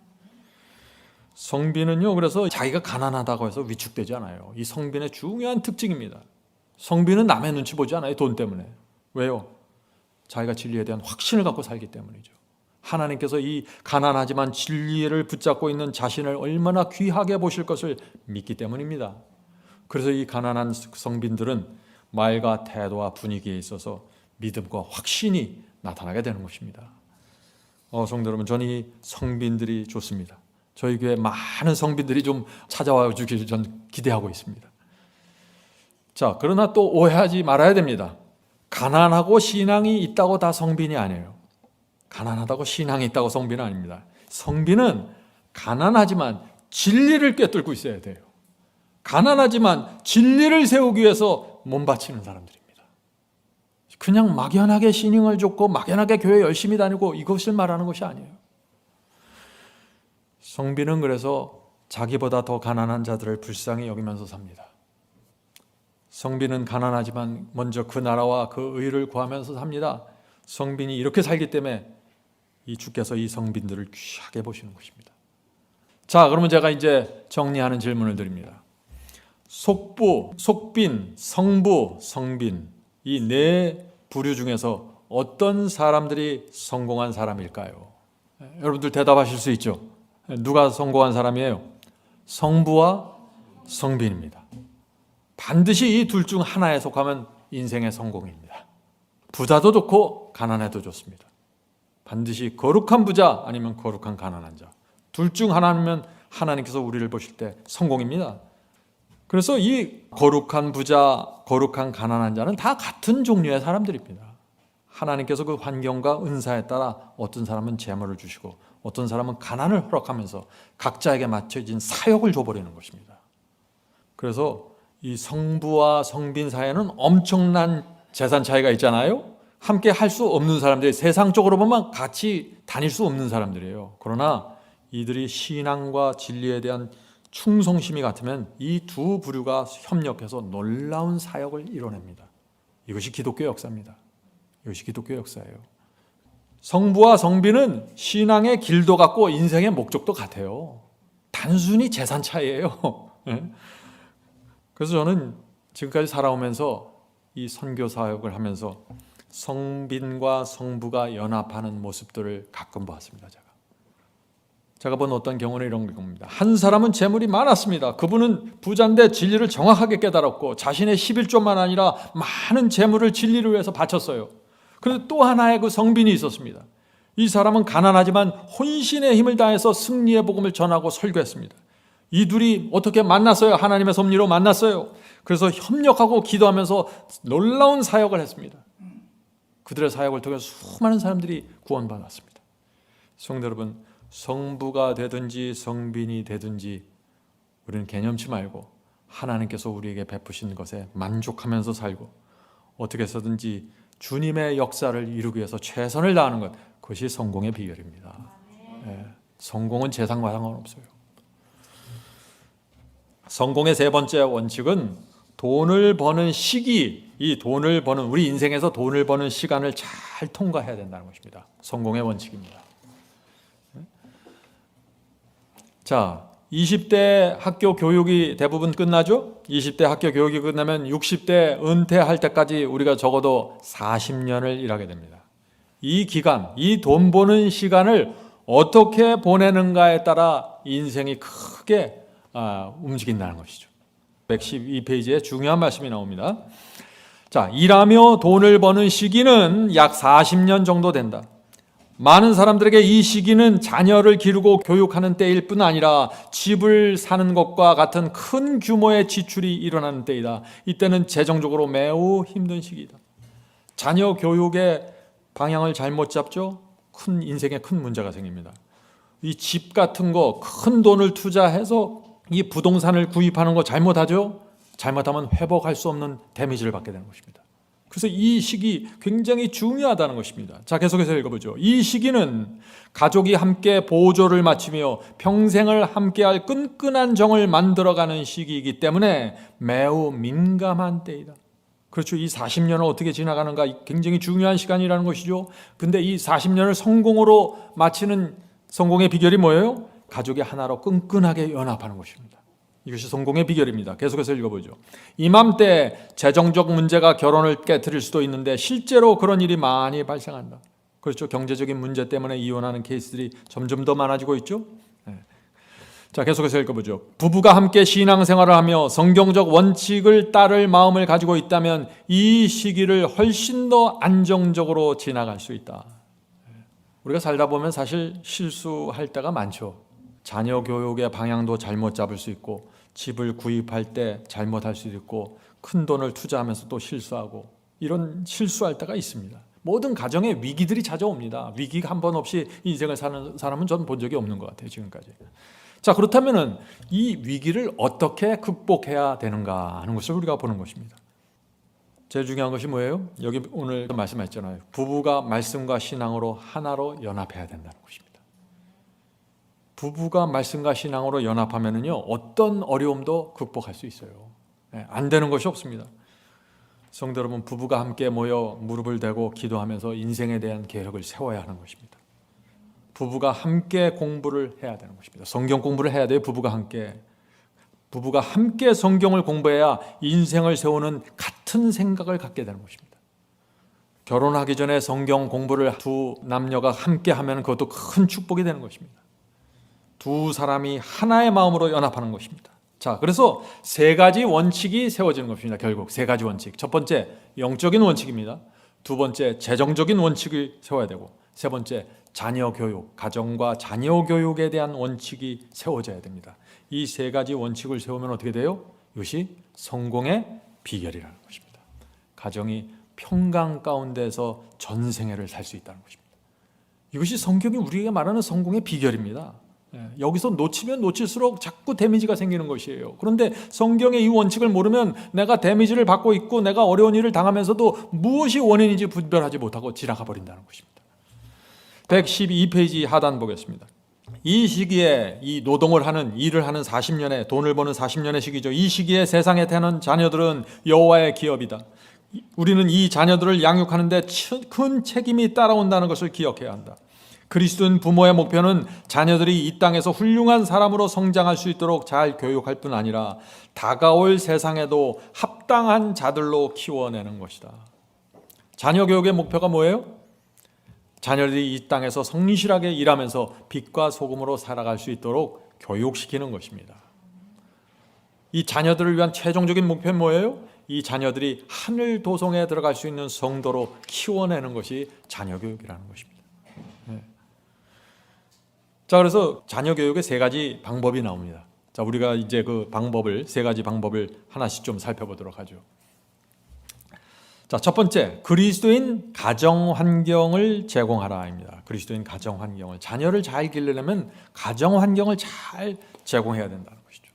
성빈은요, 그래서 자기가 가난하다고 해서 위축되지 않아요. 이 성빈의 중요한 특징입니다. 성빈은 남의 눈치 보지 않아요. 돈 때문에. 왜요? 자기가 진리에 대한 확신을 갖고 살기 때문이죠. 하나님께서 이 가난하지만 진리를 붙잡고 있는 자신을 얼마나 귀하게 보실 것을 믿기 때문입니다. 그래서 이 가난한 성빈들은 말과 태도와 분위기에 있어서 믿음과 확신이 나타나게 되는 것입니다. 성도 여러분, 저는 이 성빈들이 좋습니다. 저희 교회 많은 성빈들이 좀 찾아와 주기를 전 기대하고 있습니다. 자, 그러나 또 오해하지 말아야 됩니다. 가난하고 신앙이 있다고 다 성빈이 아니에요. 가난하다고 신앙이 있다고 성빈은 아닙니다. 성빈은 가난하지만 진리를 꿰뚫고 있어야 돼요. 가난하지만 진리를 세우기 위해서 몸 바치는 사람들입니다. 그냥 막연하게 신앙을 줬고 막연하게 교회 열심히 다니고 이것을 말하는 것이 아니에요. 성빈은 그래서 자기보다 더 가난한 자들을 불쌍히 여기면서 삽니다. 성빈은 가난하지만 먼저 그 나라와 그 의를 구하면서 삽니다. 성빈이 이렇게 살기 때문에 이 주께서 이 성빈들을 귀하게 보시는 것입니다. 자, 그러면 제가 이제 정리하는 질문을 드립니다. 속부, 속빈, 성부, 성빈, 이 네 부류 중에서 어떤 사람들이 성공한 사람일까요? 여러분들 대답하실 수 있죠? 누가 성공한 사람이에요? 성부와 성빈입니다. 반드시 이 둘 중 하나에 속하면 인생의 성공입니다. 부자도 좋고 가난해도 좋습니다. 반드시 거룩한 부자 아니면 거룩한 가난한 자, 둘 중 하나면 하나님께서 우리를 보실 때 성공입니다. 그래서 이 거룩한 부자, 거룩한 가난한 자는 다 같은 종류의 사람들입니다. 하나님께서 그 환경과 은사에 따라 어떤 사람은 재물을 주시고 어떤 사람은 가난을 허락하면서 각자에게 맞춰진 사역을 줘버리는 것입니다. 그래서 이 성부와 성빈 사이에는 엄청난 재산 차이가 있잖아요. 함께 할 수 없는 사람들이, 세상적으로 보면 같이 다닐 수 없는 사람들이에요. 그러나 이들이 신앙과 진리에 대한 충성심이 같으면 이 두 부류가 협력해서 놀라운 사역을 이뤄냅니다. 이것이 기독교 역사입니다. 이것이 기독교 역사예요. 성부와 성빈은 신앙의 길도 같고 인생의 목적도 같아요. 단순히 재산 차이예요. 그래서 저는 지금까지 살아오면서 이 선교 사역을 하면서 성빈과 성부가 연합하는 모습들을 가끔 보았습니다. 제가 본 어떤 경우는 이런 겁니다. 한 사람은 재물이 많았습니다. 그분은 부자인데 진리를 정확하게 깨달았고 자신의 11조만 아니라 많은 재물을 진리를 위해서 바쳤어요. 그런데 또 하나의 그 성빈이 있었습니다. 이 사람은 가난하지만 혼신의 힘을 다해서 승리의 복음을 전하고 설교했습니다. 이 둘이 어떻게 만났어요? 하나님의 섭리로 만났어요. 그래서 협력하고 기도하면서 놀라운 사역을 했습니다. 그들의 사역을 통해 수많은 사람들이 구원받았습니다. 성도 여러분, 성부가 되든지 성빈이 되든지 우리는 개념치 말고 하나님께서 우리에게 베푸신 것에 만족하면서 살고 어떻게 해서든지 주님의 역사를 이루기 위해서 최선을 다하는 것, 그것이 성공의 비결입니다. 성공은 재산과 상관없어요. 성공의 세 번째 원칙은 돈을 버는 시기, 이 돈을 버는, 우리 인생에서 돈을 버는 시간을 잘 통과해야 된다는 것입니다. 성공의 원칙입니다. 자, 20대 학교 교육이 대부분 끝나죠? 20대 학교 교육이 끝나면 60대 은퇴할 때까지 우리가 적어도 40년을 일하게 됩니다. 이 기간, 이 돈 버는 시간을 어떻게 보내는가에 따라 인생이 크게 움직인다는 것이죠. 112페이지에 중요한 말씀이 나옵니다. 자, 일하며 돈을 버는 시기는 약 40년 정도 된다. 많은 사람들에게 이 시기는 자녀를 기르고 교육하는 때일 뿐 아니라 집을 사는 것과 같은 큰 규모의 지출이 일어나는 때이다. 이때는 재정적으로 매우 힘든 시기다. 자녀 교육의 방향을 잘못 잡죠? 인생에 큰 문제가 생깁니다. 이 집 같은 거 큰 돈을 투자해서 이 부동산을 구입하는 거 잘못하죠? 잘못하면 회복할 수 없는 데미지를 받게 되는 것입니다. 그래서 이 시기 굉장히 중요하다는 것입니다. 자, 계속해서 읽어보죠. 이 시기는 가족이 함께 보조를 마치며 평생을 함께할 끈끈한 정을 만들어가는 시기이기 때문에 매우 민감한 때이다. 그렇죠. 이 40년을 어떻게 지나가는가 굉장히 중요한 시간이라는 것이죠. 근데 이 40년을 성공으로 마치는 성공의 비결이 뭐예요? 가족이 하나로 끈끈하게 연합하는 것입니다. 이것이 성공의 비결입니다. 계속해서 읽어보죠. 이맘때 재정적 문제가 결혼을 깨트릴 수도 있는데 실제로 그런 일이 많이 발생한다. 그렇죠. 경제적인 문제 때문에 이혼하는 케이스들이 점점 더 많아지고 있죠. 자, 계속해서 읽어보죠. 부부가 함께 신앙생활을 하며 성경적 원칙을 따를 마음을 가지고 있다면 이 시기를 훨씬 더 안정적으로 지나갈 수 있다. 우리가 살다 보면 사실 실수할 때가 많죠. 자녀 교육의 방향도 잘못 잡을 수 있고 집을 구입할 때 잘못할 수도 있고 큰 돈을 투자하면서 또 실수하고 이런 실수할 때가 있습니다. 모든 가정에 위기들이 찾아옵니다. 위기가 한 번 없이 인생을 사는 사람은 저는 본 적이 없는 것 같아요. 지금까지. 자, 그렇다면 이 위기를 어떻게 극복해야 되는가 하는 것을 우리가 보는 것입니다. 제일 중요한 것이 뭐예요? 여기 오늘 말씀하셨잖아요. 부부가 말씀과 신앙으로 하나로 연합해야 된다는 것입니다. 부부가 말씀과 신앙으로 연합하면은요, 어떤 어려움도 극복할 수 있어요. 안 되는 것이 없습니다. 성도 여러분, 부부가 함께 모여 무릎을 대고 기도하면서 인생에 대한 계획을 세워야 하는 것입니다. 부부가 함께 공부를 해야 되는 것입니다. 성경 공부를 해야 돼요. 부부가 함께 성경을 공부해야 인생을 세우는 같은 생각을 갖게 되는 것입니다. 결혼하기 전에 성경 공부를 두 남녀가 함께 하면 그것도 큰 축복이 되는 것입니다. 두 사람이 하나의 마음으로 연합하는 것입니다. 자, 그래서 세 가지 원칙이 세워지는 것입니다. 결국 세 가지 원칙. 첫 번째, 영적인 원칙입니다. 두 번째, 재정적인 원칙을 세워야 되고, 세 번째, 자녀 교육, 가정과 자녀 교육에 대한 원칙이 세워져야 됩니다. 이 세 가지 원칙을 세우면 어떻게 돼요? 이것이 성공의 비결이라는 것입니다. 가정이 평강 가운데서 전생애를 살 수 있다는 것입니다. 이것이 성경이 우리에게 말하는 성공의 비결입니다. 여기서 놓치면 놓칠수록 자꾸 데미지가 생기는 것이에요. 그런데 성경의 이 원칙을 모르면 내가 데미지를 받고 있고 내가 어려운 일을 당하면서도 무엇이 원인인지 분별하지 못하고 지나가 버린다는 것입니다. 112페이지 하단 보겠습니다. 이 시기에 이 노동을 하는 일을 하는 40년의 돈을 버는 40년의 시기죠. 이 시기에 세상에 태어난 자녀들은 여호와의 기업이다. 우리는 이 자녀들을 양육하는데 큰 책임이 따라온다는 것을 기억해야 한다. 그리스도인 부모의 목표는 자녀들이 이 땅에서 훌륭한 사람으로 성장할 수 있도록 잘 교육할 뿐 아니라 다가올 세상에도 합당한 자들로 키워내는 것이다. 자녀 교육의 목표가 뭐예요? 자녀들이 이 땅에서 성실하게 일하면서 빛과 소금으로 살아갈 수 있도록 교육시키는 것입니다. 이 자녀들을 위한 최종적인 목표는 뭐예요? 이 자녀들이 하늘 도성에 들어갈 수 있는 성도로 키워내는 것이 자녀 교육이라는 것입니다. 자, 그래서 자녀 교육의 세 가지 방법이 나옵니다. 자, 우리가 이제 그 방법을, 세 가지 방법을 하나씩 좀 살펴보도록 하죠. 자, 첫 번째, 그리스도인 가정 환경을 제공하라입니다. 그리스도인 가정 환경을, 자녀를 잘 기르려면 가정 환경을 잘 제공해야 된다는 것이죠.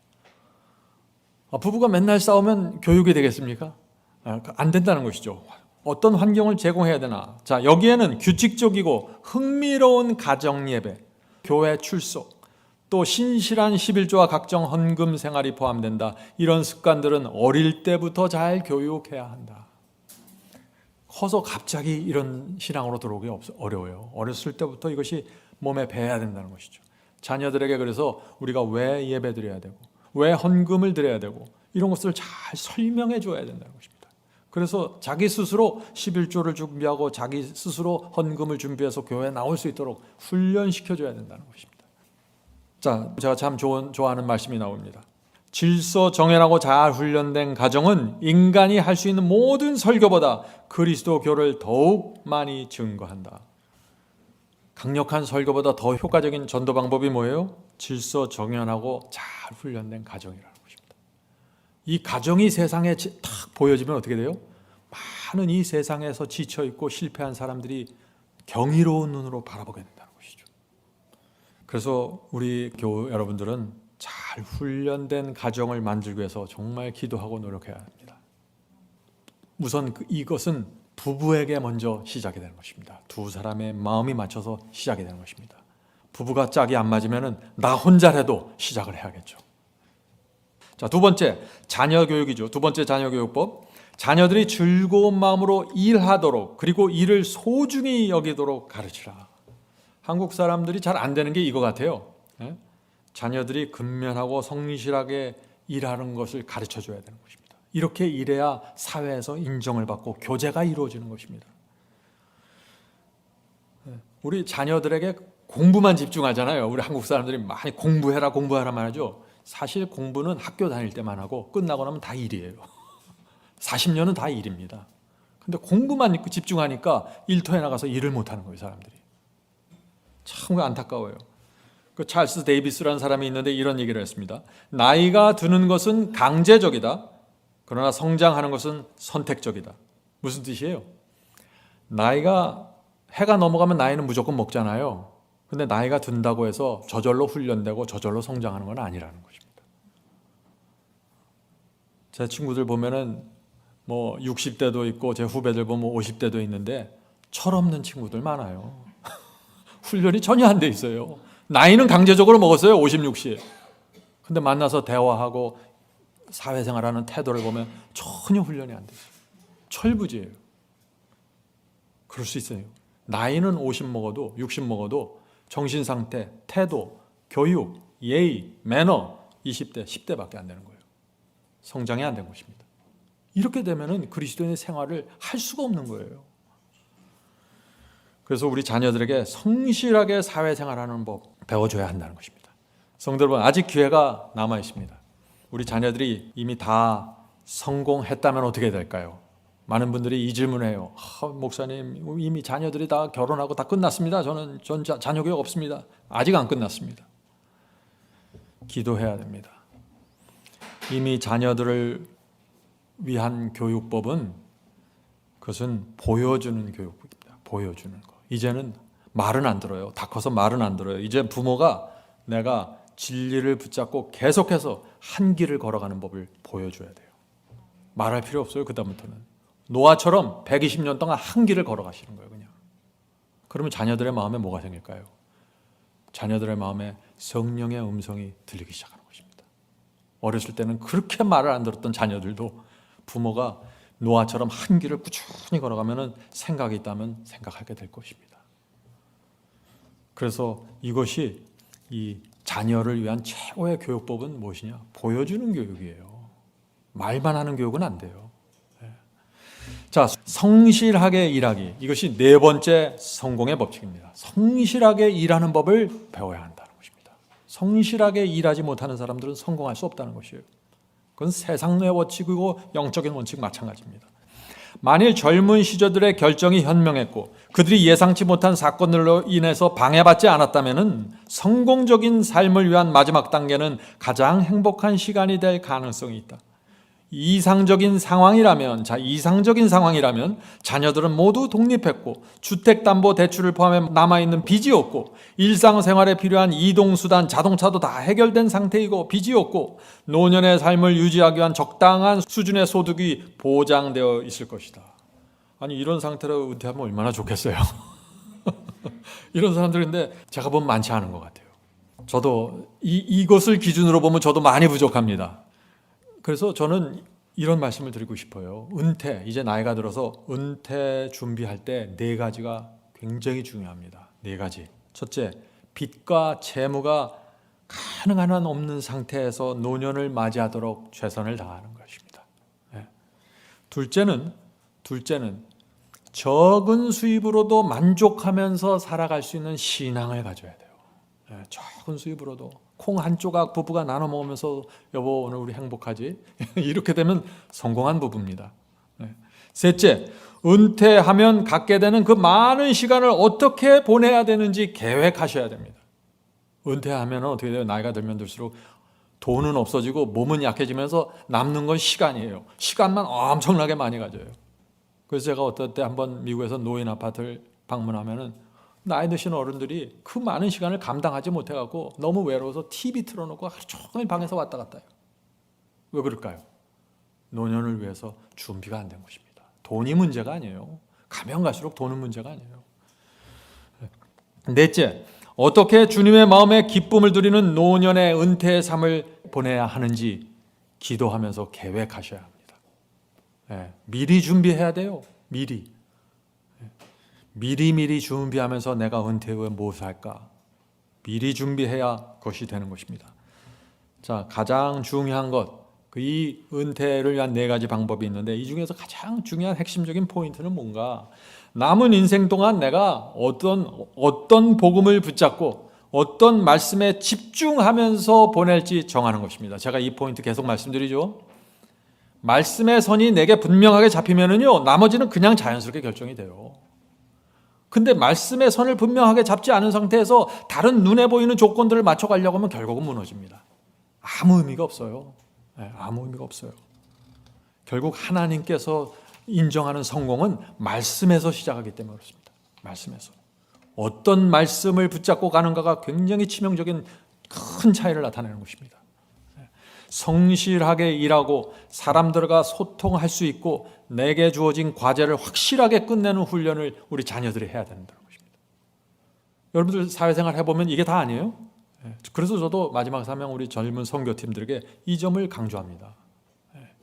부부가 맨날 싸우면 교육이 되겠습니까? 안 된다는 것이죠. 어떤 환경을 제공해야 되나? 자, 여기에는 규칙적이고 흥미로운 가정 예배, 교회 출석, 또 신실한 11조와 각종 헌금 생활이 포함된다. 이런 습관들은 어릴 때부터 잘 교육해야 한다. 커서 갑자기 이런 신앙으로 들어오기 어려워요. 어렸을 때부터 이것이 몸에 배야 된다는 것이죠. 자녀들에게 그래서 우리가 왜 예배 드려야 되고 왜 헌금을 드려야 되고 이런 것을 잘 설명해 줘야 된다는 것입니다. 그래서 자기 스스로 11조를 준비하고 자기 스스로 헌금을 준비해서 교회에 나올 수 있도록 훈련시켜줘야 된다는 것입니다. 자, 제가 참 좋아하는 말씀이 나옵니다. 질서 정연하고 잘 훈련된 가정은 인간이 할 수 있는 모든 설교보다 그리스도교를 더욱 많이 증거한다. 강력한 설교보다 더 효과적인 전도 방법이 뭐예요? 질서 정연하고 잘 훈련된 가정이라는 것입니다. 이 가정이 세상에 탁 보여지면 어떻게 돼요? 많은 이 세상에서 지쳐있고 실패한 사람들이 경이로운 눈으로 바라보게 된다는 것이죠. 그래서 우리 교우 여러분들은 잘 훈련된 가정을 만들기 위해서 정말 기도하고 노력해야 합니다. 우선 이것은 부부에게 먼저 시작이 되는 것입니다. 두 사람의 마음이 맞춰서 시작이 되는 것입니다. 부부가 짝이 안 맞으면 나 혼자라도 시작을 해야겠죠. 자, 두 번째, 자녀 교육이죠. 두 번째 자녀 교육법. 자녀들이 즐거운 마음으로 일하도록, 그리고 일을 소중히 여기도록 가르치라. 한국 사람들이 잘 안 되는 게 이거 같아요. 자녀들이 근면하고 성실하게 일하는 것을 가르쳐 줘야 되는 것입니다. 이렇게 일해야 사회에서 인정을 받고 교제가 이루어지는 것입니다. 우리 자녀들에게 공부만 집중하잖아요. 우리 한국 사람들이 많이 공부해라만 하죠. 사실 공부는 학교 다닐 때만 하고 끝나고 나면 다 일이에요. 40년은 다 일입니다. 근데 공부만 집중하니까 일터에 나가서 일을 못하는 거예요, 사람들이. 참 안타까워요. 그 찰스 데이비스라는 사람이 있는데 이런 얘기를 했습니다. 나이가 드는 것은 강제적이다. 그러나 성장하는 것은 선택적이다. 무슨 뜻이에요? 해가 넘어가면 나이는 무조건 먹잖아요. 근데 나이가 든다고 해서 저절로 훈련되고 저절로 성장하는 건 아니라는 것입니다. 제 친구들 보면은 60대도 있고 제 후배들 보면 50대도 있는데 철없는 친구들 많아요. 훈련이 전혀 안 돼 있어요. 나이는 강제적으로 먹었어요. 50, 60. 근데 만나서 대화하고 사회생활하는 태도를 보면 전혀 훈련이 안 돼요. 철부지예요. 그럴 수 있어요. 나이는 50 먹어도 60 먹어도 정신상태, 태도, 교육, 예의, 매너 20대, 10대밖에 안 되는 거예요. 성장이 안 된 것입니다. 이렇게 되면은 그리스도인의 생활을 할 수가 없는 거예요. 그래서 우리 자녀들에게 성실하게 사회생활하는 법 배워줘야 한다는 것입니다. 성도 여러분, 아직 기회가 남아 있습니다. 우리 자녀들이 이미 다 성공했다면 어떻게 될까요? 많은 분들이 이 질문을 해요. 목사님, 이미 자녀들이 다 결혼하고 다 끝났습니다. 전 자녀 교육 없습니다. 아직 안 끝났습니다. 기도해야 됩니다. 이미 자녀들을 위한 교육법은 그것은 보여주는 교육입니다. 보여주는 거. 이제는 말은 안 들어요. 다 커서 말은 안 들어요. 이제 부모가 내가 진리를 붙잡고 계속해서 한 길을 걸어가는 법을 보여줘야 돼요. 말할 필요 없어요. 그다음부터는. 노아처럼 120년 동안 한 길을 걸어가시는 거예요. 그냥. 그러면 자녀들의 마음에 뭐가 생길까요? 자녀들의 마음에 성령의 음성이 들리기 시작하는 것입니다. 어렸을 때는 그렇게 말을 안 들었던 자녀들도 부모가 노아처럼 한 길을 꾸준히 걸어가면 생각이 있다면 생각하게 될 것입니다. 그래서 이것이 이 자녀를 위한 최고의 교육법은 무엇이냐? 보여주는 교육이에요. 말만 하는 교육은 안 돼요. 자, 성실하게 일하기. 이것이 네 번째 성공의 법칙입니다. 성실하게 일하는 법을 배워야 한다는 것입니다. 성실하게 일하지 못하는 사람들은 성공할 수 없다는 것이에요. 그건 세상의 원칙이고 영적인 원칙 마찬가지입니다. 만일 젊은 시절들의 결정이 현명했고 그들이 예상치 못한 사건들로 인해서 방해받지 않았다면 성공적인 삶을 위한 마지막 단계는 가장 행복한 시간이 될 가능성이 있다. 이상적인 상황이라면 자녀들은 모두 독립했고 주택담보대출을 포함해 남아있는 빚이 없고 일상생활에 필요한 이동수단, 자동차도 다 해결된 상태이고 빚이 없고 노년의 삶을 유지하기 위한 적당한 수준의 소득이 보장되어 있을 것이다. 아니, 이런 상태로 은퇴하면 얼마나 좋겠어요. 이런 사람들인데 제가 보면 많지 않은 것 같아요. 저도 이것을 기준으로 보면 저도 많이 부족합니다. 그래서 저는 이런 말씀을 드리고 싶어요. 이제 나이가 들어서 은퇴 준비할 때 네 가지가 굉장히 중요합니다. 네 가지. 첫째, 빚과 채무가 가능한 한 없는 상태에서 노년을 맞이하도록 최선을 다하는 것입니다. 둘째는 적은 수입으로도 만족하면서 살아갈 수 있는 신앙을 가져야 돼요. 적은 수입으로도 콩 한 조각 부부가 나눠 먹으면서 여보 오늘 우리 행복하지? 이렇게 되면 성공한 부부입니다. 셋째, 은퇴하면 갖게 되는 그 많은 시간을 어떻게 보내야 되는지 계획하셔야 됩니다. 은퇴하면 어떻게 돼요? 나이가 들면 들수록 돈은 없어지고 몸은 약해지면서 남는 건 시간이에요. 시간만 엄청나게 많이 가져요. 그래서 제가 어떨 때 한번 미국에서 노인 아파트를 방문하면은 나이 드신 어른들이 그 많은 시간을 감당하지 못해갖고 너무 외로워서 TV 틀어놓고 하루 종일 방에서 왔다 갔다 해요. 왜 그럴까요? 노년을 위해서 준비가 안 된 것입니다. 돈이 문제가 아니에요. 가면 갈수록 돈은 문제가 아니에요. 넷째, 어떻게 주님의 마음에 기쁨을 드리는 노년의 은퇴의 삶을 보내야 하는지 기도하면서 계획하셔야 합니다. 미리 준비해야 돼요. 미리 준비하면서 내가 은퇴 후에 무엇을 할까? 미리 준비해야 그것이 되는 것입니다. 자, 가장 중요한 것, 이 은퇴를 위한 네 가지 방법이 있는데 이 중에서 가장 중요한 핵심적인 포인트는 뭔가? 남은 인생 동안 내가 어떤 복음을 붙잡고 어떤 말씀에 집중하면서 보낼지 정하는 것입니다. 제가 이 포인트 계속 말씀드리죠. 말씀의 선이 내게 분명하게 잡히면은요, 나머지는 그냥 자연스럽게 결정이 돼요. 근데 말씀의 선을 분명하게 잡지 않은 상태에서 다른 눈에 보이는 조건들을 맞춰가려고 하면 결국은 무너집니다. 아무 의미가 없어요. 아무 의미가 없어요. 결국 하나님께서 인정하는 성공은 말씀에서 시작하기 때문에 그렇습니다. 말씀에서. 어떤 말씀을 붙잡고 가는가가 굉장히 치명적인 큰 차이를 나타내는 것입니다. 성실하게 일하고 사람들과 소통할 수 있고 내게 주어진 과제를 확실하게 끝내는 훈련을 우리 자녀들이 해야 된다는 것입니다. 여러분들 사회생활 해보면 이게 다 아니에요? 그래서 저도 마지막 사명 우리 젊은 선교팀들에게 이 점을 강조합니다.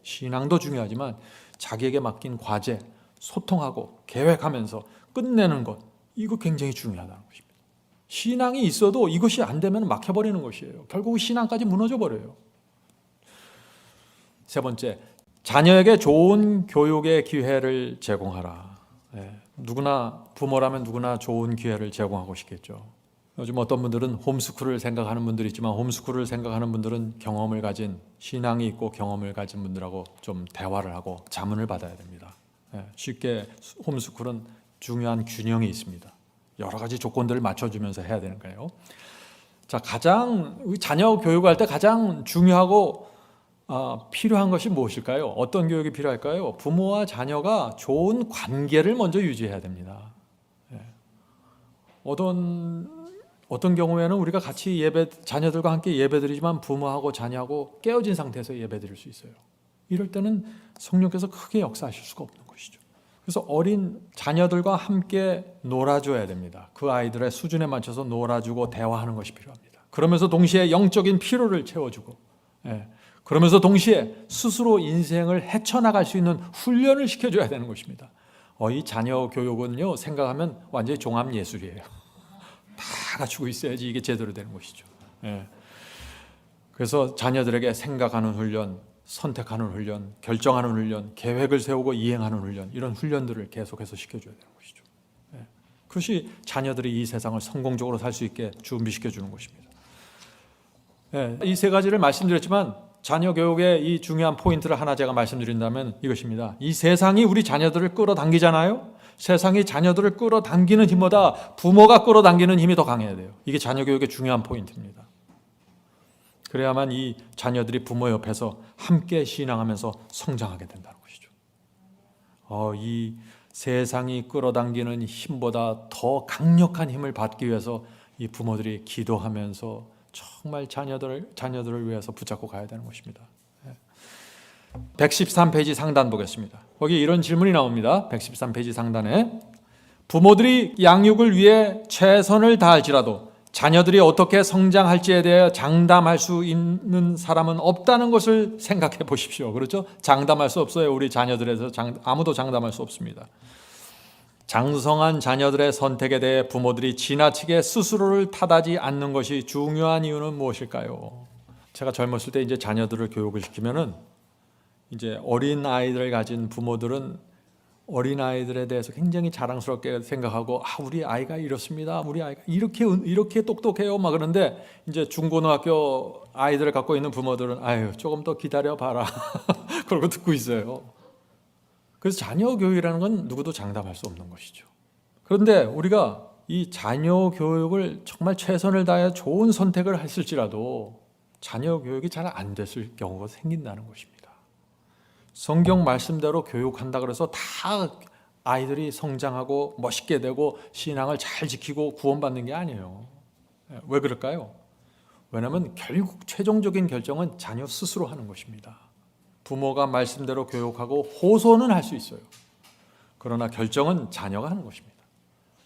신앙도 중요하지만 자기에게 맡긴 과제, 소통하고 계획하면서 끝내는 것, 이거 굉장히 중요하다는 것입니다. 신앙이 있어도 이것이 안 되면 막혀버리는 것이에요. 결국 신앙까지 무너져 버려요. 세 번째, 자녀에게 좋은 교육의 기회를 제공하라. 누구나 부모라면 누구나 좋은 기회를 제공하고 싶겠죠. 요즘 어떤 분들은 홈스쿨을 생각하는 분들이 있지만 홈스쿨을 생각하는 분들은 경험을 가진, 신앙이 있고 경험을 가진 분들하고 좀 대화를 하고 자문을 받아야 됩니다. 쉽게 홈스쿨은 중요한 균형이 있습니다. 여러 가지 조건들을 맞춰주면서 해야 되는 거예요. 자, 가장 자녀 교육할 때 가장 중요하고 필요한 것이 무엇일까요? 어떤 교육이 필요할까요? 부모와 자녀가 좋은 관계를 먼저 유지해야 됩니다. 어떤 경우에는 우리가 같이 자녀들과 함께 예배드리지만 부모하고 자녀하고 깨어진 상태에서 예배드릴 수 있어요. 이럴 때는 성령께서 크게 역사하실 수가 없는 것이죠. 그래서 어린 자녀들과 함께 놀아줘야 됩니다. 그 아이들의 수준에 맞춰서 놀아주고 대화하는 것이 필요합니다. 그러면서 동시에 영적인 피로를 채워주고, 그러면서 동시에 스스로 인생을 헤쳐나갈 수 있는 훈련을 시켜줘야 되는 것입니다. 이 자녀 교육은요, 생각하면 완전히 종합예술이에요. 다 갖추고 있어야지 이게 제대로 되는 것이죠. 그래서 자녀들에게 생각하는 훈련, 선택하는 훈련, 결정하는 훈련, 계획을 세우고 이행하는 훈련, 이런 훈련들을 계속해서 시켜줘야 되는 것이죠. 그것이 자녀들이 이 세상을 성공적으로 살 수 있게 준비시켜 주는 것입니다. 이 세 가지를 말씀드렸지만 자녀 교육의 이 중요한 포인트를 하나 제가 말씀드린다면 이것입니다. 이 세상이 우리 자녀들을 끌어당기잖아요. 세상이 자녀들을 끌어당기는 힘보다 부모가 끌어당기는 힘이 더 강해야 돼요. 이게 자녀 교육의 중요한 포인트입니다. 그래야만 이 자녀들이 부모 옆에서 함께 신앙하면서 성장하게 된다는 것이죠. 이 세상이 끌어당기는 힘보다 더 강력한 힘을 받기 위해서 이 부모들이 기도하면서 정말 자녀들을 위해서 붙잡고 가야 되는 것입니다. 113페이지 상단 보겠습니다. 거기 이런 질문이 나옵니다. 113페이지 상단에 부모들이 양육을 위해 최선을 다할지라도 자녀들이 어떻게 성장할지에 대해 장담할 수 있는 사람은 없다는 것을 생각해 보십시오. 그렇죠? 장담할 수 없어요. 우리 자녀들에서 아무도 장담할 수 없습니다. 장성한 자녀들의 선택에 대해 부모들이 지나치게 스스로를 탓하지 않는 것이 중요한 이유는 무엇일까요? 제가 젊었을 때 이제 자녀들을 교육을 시키면은 이제 어린 아이들을 가진 부모들은 어린 아이들에 대해서 굉장히 자랑스럽게 생각하고 우리 아이가 이렇습니다. 우리 아이가 이렇게 똑똑해요. 막 그런데 이제 중고등학교 아이들을 갖고 있는 부모들은 조금 더 기다려 봐라. 그러고 듣고 있어요. 그래서 자녀 교육이라는 건 누구도 장담할 수 없는 것이죠. 그런데 우리가 이 자녀 교육을 정말 최선을 다해 좋은 선택을 했을지라도 자녀 교육이 잘 안 됐을 경우가 생긴다는 것입니다. 성경 말씀대로 교육한다 그래서 다 아이들이 성장하고 멋있게 되고 신앙을 잘 지키고 구원받는 게 아니에요. 왜 그럴까요? 왜냐하면 결국 최종적인 결정은 자녀 스스로 하는 것입니다. 부모가 말씀대로 교육하고 호소는 할 수 있어요. 그러나 결정은 자녀가 하는 것입니다.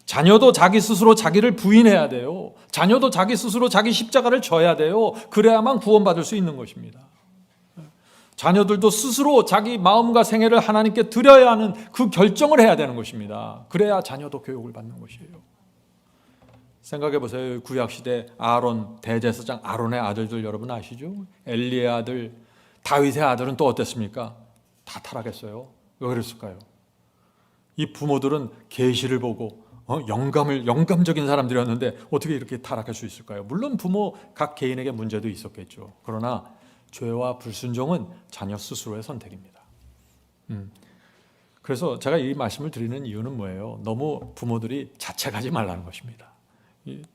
자녀도 자기 스스로 자기를 부인해야 돼요. 자녀도 자기 스스로 자기 십자가를 져야 돼요. 그래야만 구원받을 수 있는 것입니다. 자녀들도 스스로 자기 마음과 생애를 하나님께 드려야 하는 그 결정을 해야 되는 것입니다. 그래야 자녀도 교육을 받는 것이에요. 생각해 보세요. 구약시대 아론, 대제사장 아론의 아들들 여러분 아시죠? 엘리의 아들, 다윗의 아들은 또 어땠습니까? 다 타락했어요. 왜 그랬을까요? 이 부모들은 계시를 보고 영감적인 사람들이었는데 어떻게 이렇게 타락할 수 있을까요? 물론 부모 각 개인에게 문제도 있었겠죠. 그러나 죄와 불순종은 자녀 스스로의 선택입니다. 그래서 제가 이 말씀을 드리는 이유는 뭐예요? 너무 부모들이 자책하지 말라는 것입니다.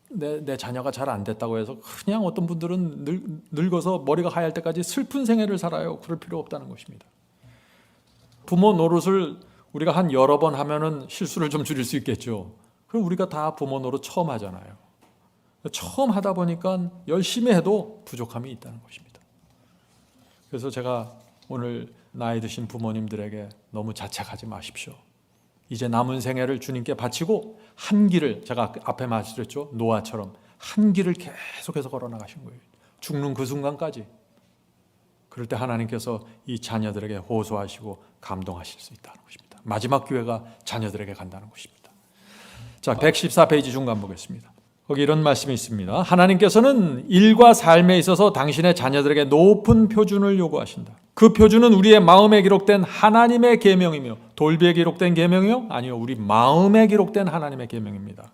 내 자녀가 잘 안 됐다고 해서 그냥 어떤 분들은 늙어서 머리가 하얄 때까지 슬픈 생애를 살아요. 그럴 필요 없다는 것입니다. 부모 노릇을 우리가 한 여러 번 하면은 실수를 좀 줄일 수 있겠죠. 그럼 우리가 다 부모 노릇 처음 하잖아요. 처음 하다 보니까 열심히 해도 부족함이 있다는 것입니다. 그래서 제가 오늘 나이 드신 부모님들에게 너무 자책하지 마십시오. 이제 남은 생애를 주님께 바치고 한 길을, 제가 앞에 말씀드렸죠, 노아처럼 한 길을 계속해서 걸어나가신 거예요. 죽는 그 순간까지. 그럴 때 하나님께서 이 자녀들에게 호소하시고 감동하실 수 있다는 것입니다. 마지막 기회가 자녀들에게 간다는 것입니다. 자, 114페이지 중간 보겠습니다. 거기 이런 말씀이 있습니다. 하나님께서는 일과 삶에 있어서 당신의 자녀들에게 높은 표준을 요구하신다. 그 표준은 우리의 마음에 기록된 하나님의 계명이며 돌비에 기록된 계명이요? 아니요. 우리 마음에 기록된 하나님의 계명입니다.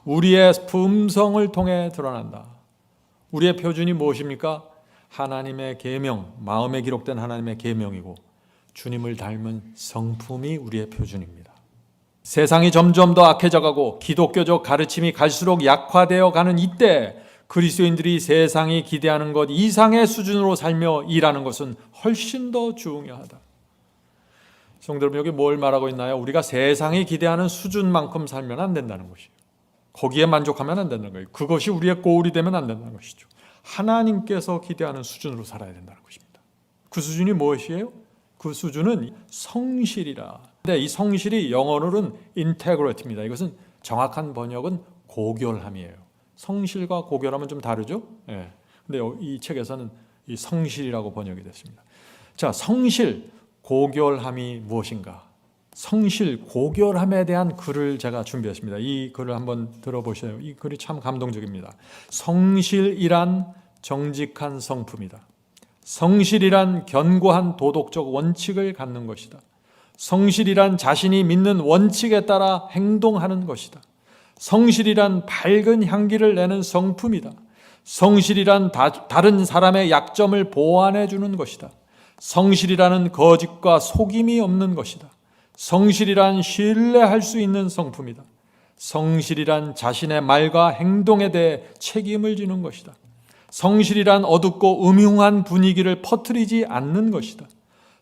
우리의 품성을 통해 드러난다. 우리의 표준이 무엇입니까? 하나님의 계명, 마음에 기록된 하나님의 계명이고 주님을 닮은 성품이 우리의 표준입니다. 세상이 점점 더 악해져가고 기독교적 가르침이 갈수록 약화되어 가는 이때 그리스도인들이 세상이 기대하는 것 이상의 수준으로 살며 일하는 것은 훨씬 더 중요하다. 성도 여러분, 여기 뭘 말하고 있나요? 우리가 세상이 기대하는 수준만큼 살면 안 된다는 것이에요. 거기에 만족하면 안 된다는 거예요. 그것이 우리의 고울이 되면 안 된다는 것이죠. 하나님께서 기대하는 수준으로 살아야 된다는 것입니다. 그 수준이 무엇이에요? 그 수준은 성실이라. 근데 이 성실이 영어로는 integrity입니다. 이것은 정확한 번역은 고결함이에요. 성실과 고결함은 좀 다르죠? 예. 근데 이 책에서는 이 성실이라고 번역이 됐습니다. 자, 성실, 고결함이 무엇인가? 성실, 고결함에 대한 글을 제가 준비했습니다. 이 글을 한번 들어보세요. 이 글이 참 감동적입니다. 성실이란 정직한 성품이다. 성실이란 견고한 도덕적 원칙을 갖는 것이다. 성실이란 자신이 믿는 원칙에 따라 행동하는 것이다. 성실이란 밝은 향기를 내는 성품이다. 성실이란 다른 사람의 약점을 보완해 주는 것이다. 성실이라는 거짓과 속임이 없는 것이다. 성실이란 신뢰할 수 있는 성품이다. 성실이란 자신의 말과 행동에 대해 책임을 지는 것이다. 성실이란 어둡고 음흉한 분위기를 퍼뜨리지 않는 것이다.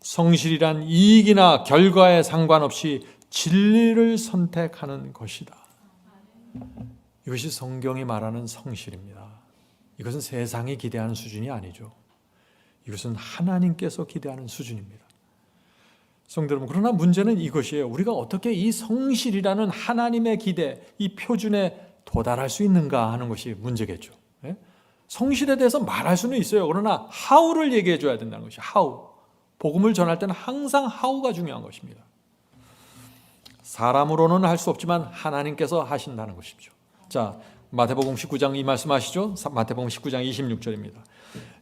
성실이란 이익이나 결과에 상관없이 진리를 선택하는 것이다. 이것이 성경이 말하는 성실입니다. 이것은 세상이 기대하는 수준이 아니죠. 이것은 하나님께서 기대하는 수준입니다. 성도 여러분, 그러나 문제는 이것이에요. 우리가 어떻게 이 성실이라는 하나님의 기대, 이 표준에 도달할 수 있는가 하는 것이 문제겠죠. 성실에 대해서 말할 수는 있어요. 그러나 how를 얘기해 줘야 된다는 것이 how. 복음을 전할 때는 항상 how가 중요한 것입니다. 사람으로는 할 수 없지만 하나님께서 하신다는 것이죠. 자, 마태복음 19장 이 말씀하시죠? 마태복음 19장 26절입니다.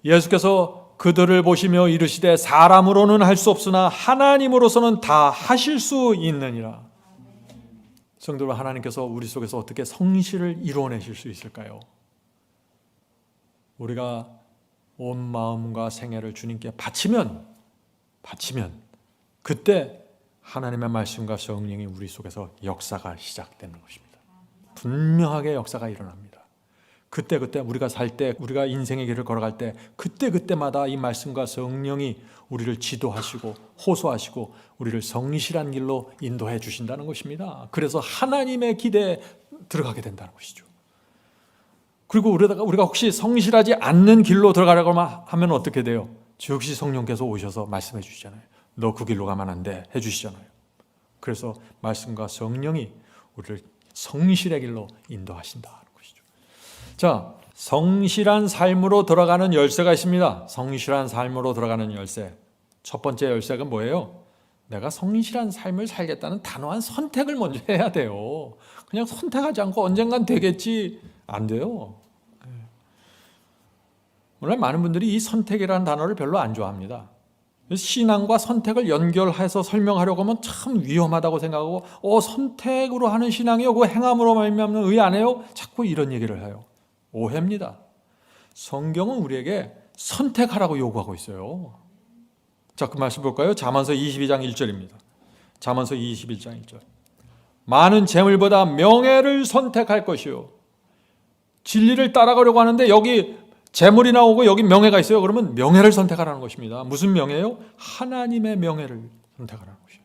예수께서 그들을 보시며 이르시되 사람으로는 할 수 없으나 하나님으로서는 다 하실 수 있느니라. 성도 여러분, 하나님께서 우리 속에서 어떻게 성실을 이루어내실 수 있을까요? 우리가 온 마음과 생애를 주님께 바치면 그때 하나님의 말씀과 성령이 우리 속에서 역사가 시작되는 것입니다. 분명하게 역사가 일어납니다. 그때 우리가 살 때, 우리가 인생의 길을 걸어갈 때 그때마다 이 말씀과 성령이 우리를 지도하시고 호소하시고 우리를 성실한 길로 인도해 주신다는 것입니다. 그래서 하나님의 기대에 들어가게 된다는 것이죠. 그리고 우리가 혹시 성실하지 않는 길로 들어가려고 하면 어떻게 돼요? 즉시 성령께서 오셔서 말씀해 주시잖아요. 너 그 길로 가면 안 돼 해주시잖아요. 그래서 말씀과 성령이 우리를 성실의 길로 인도하신다는 것이죠. 자, 성실한 삶으로 들어가는 열쇠가 있습니다. 성실한 삶으로 들어가는 열쇠. 첫 번째 열쇠가 뭐예요? 내가 성실한 삶을 살겠다는 단호한 선택을 먼저 해야 돼요. 그냥 선택하지 않고 언젠간 되겠지, 안 돼요. 오늘 많은 분들이 이 선택이라는 단어를 별로 안 좋아합니다. 신앙과 선택을 연결해서 설명하려고 하면 참 위험하다고 생각하고 선택으로 하는 신앙이요? 그거 행함으로 말미암는 의 안 해요? 자꾸 이런 얘기를 해요. 오해입니다. 성경은 우리에게 선택하라고 요구하고 있어요. 자, 그 말씀 볼까요? 잠언서 22장 1절입니다. 잠언서 21장 1절. 많은 재물보다 명예를 선택할 것이요. 진리를 따라가려고 하는데 여기 재물이 나오고 여기 명예가 있어요. 그러면 명예를 선택하라는 것입니다. 무슨 명예요? 하나님의 명예를 선택하라는 것이에요.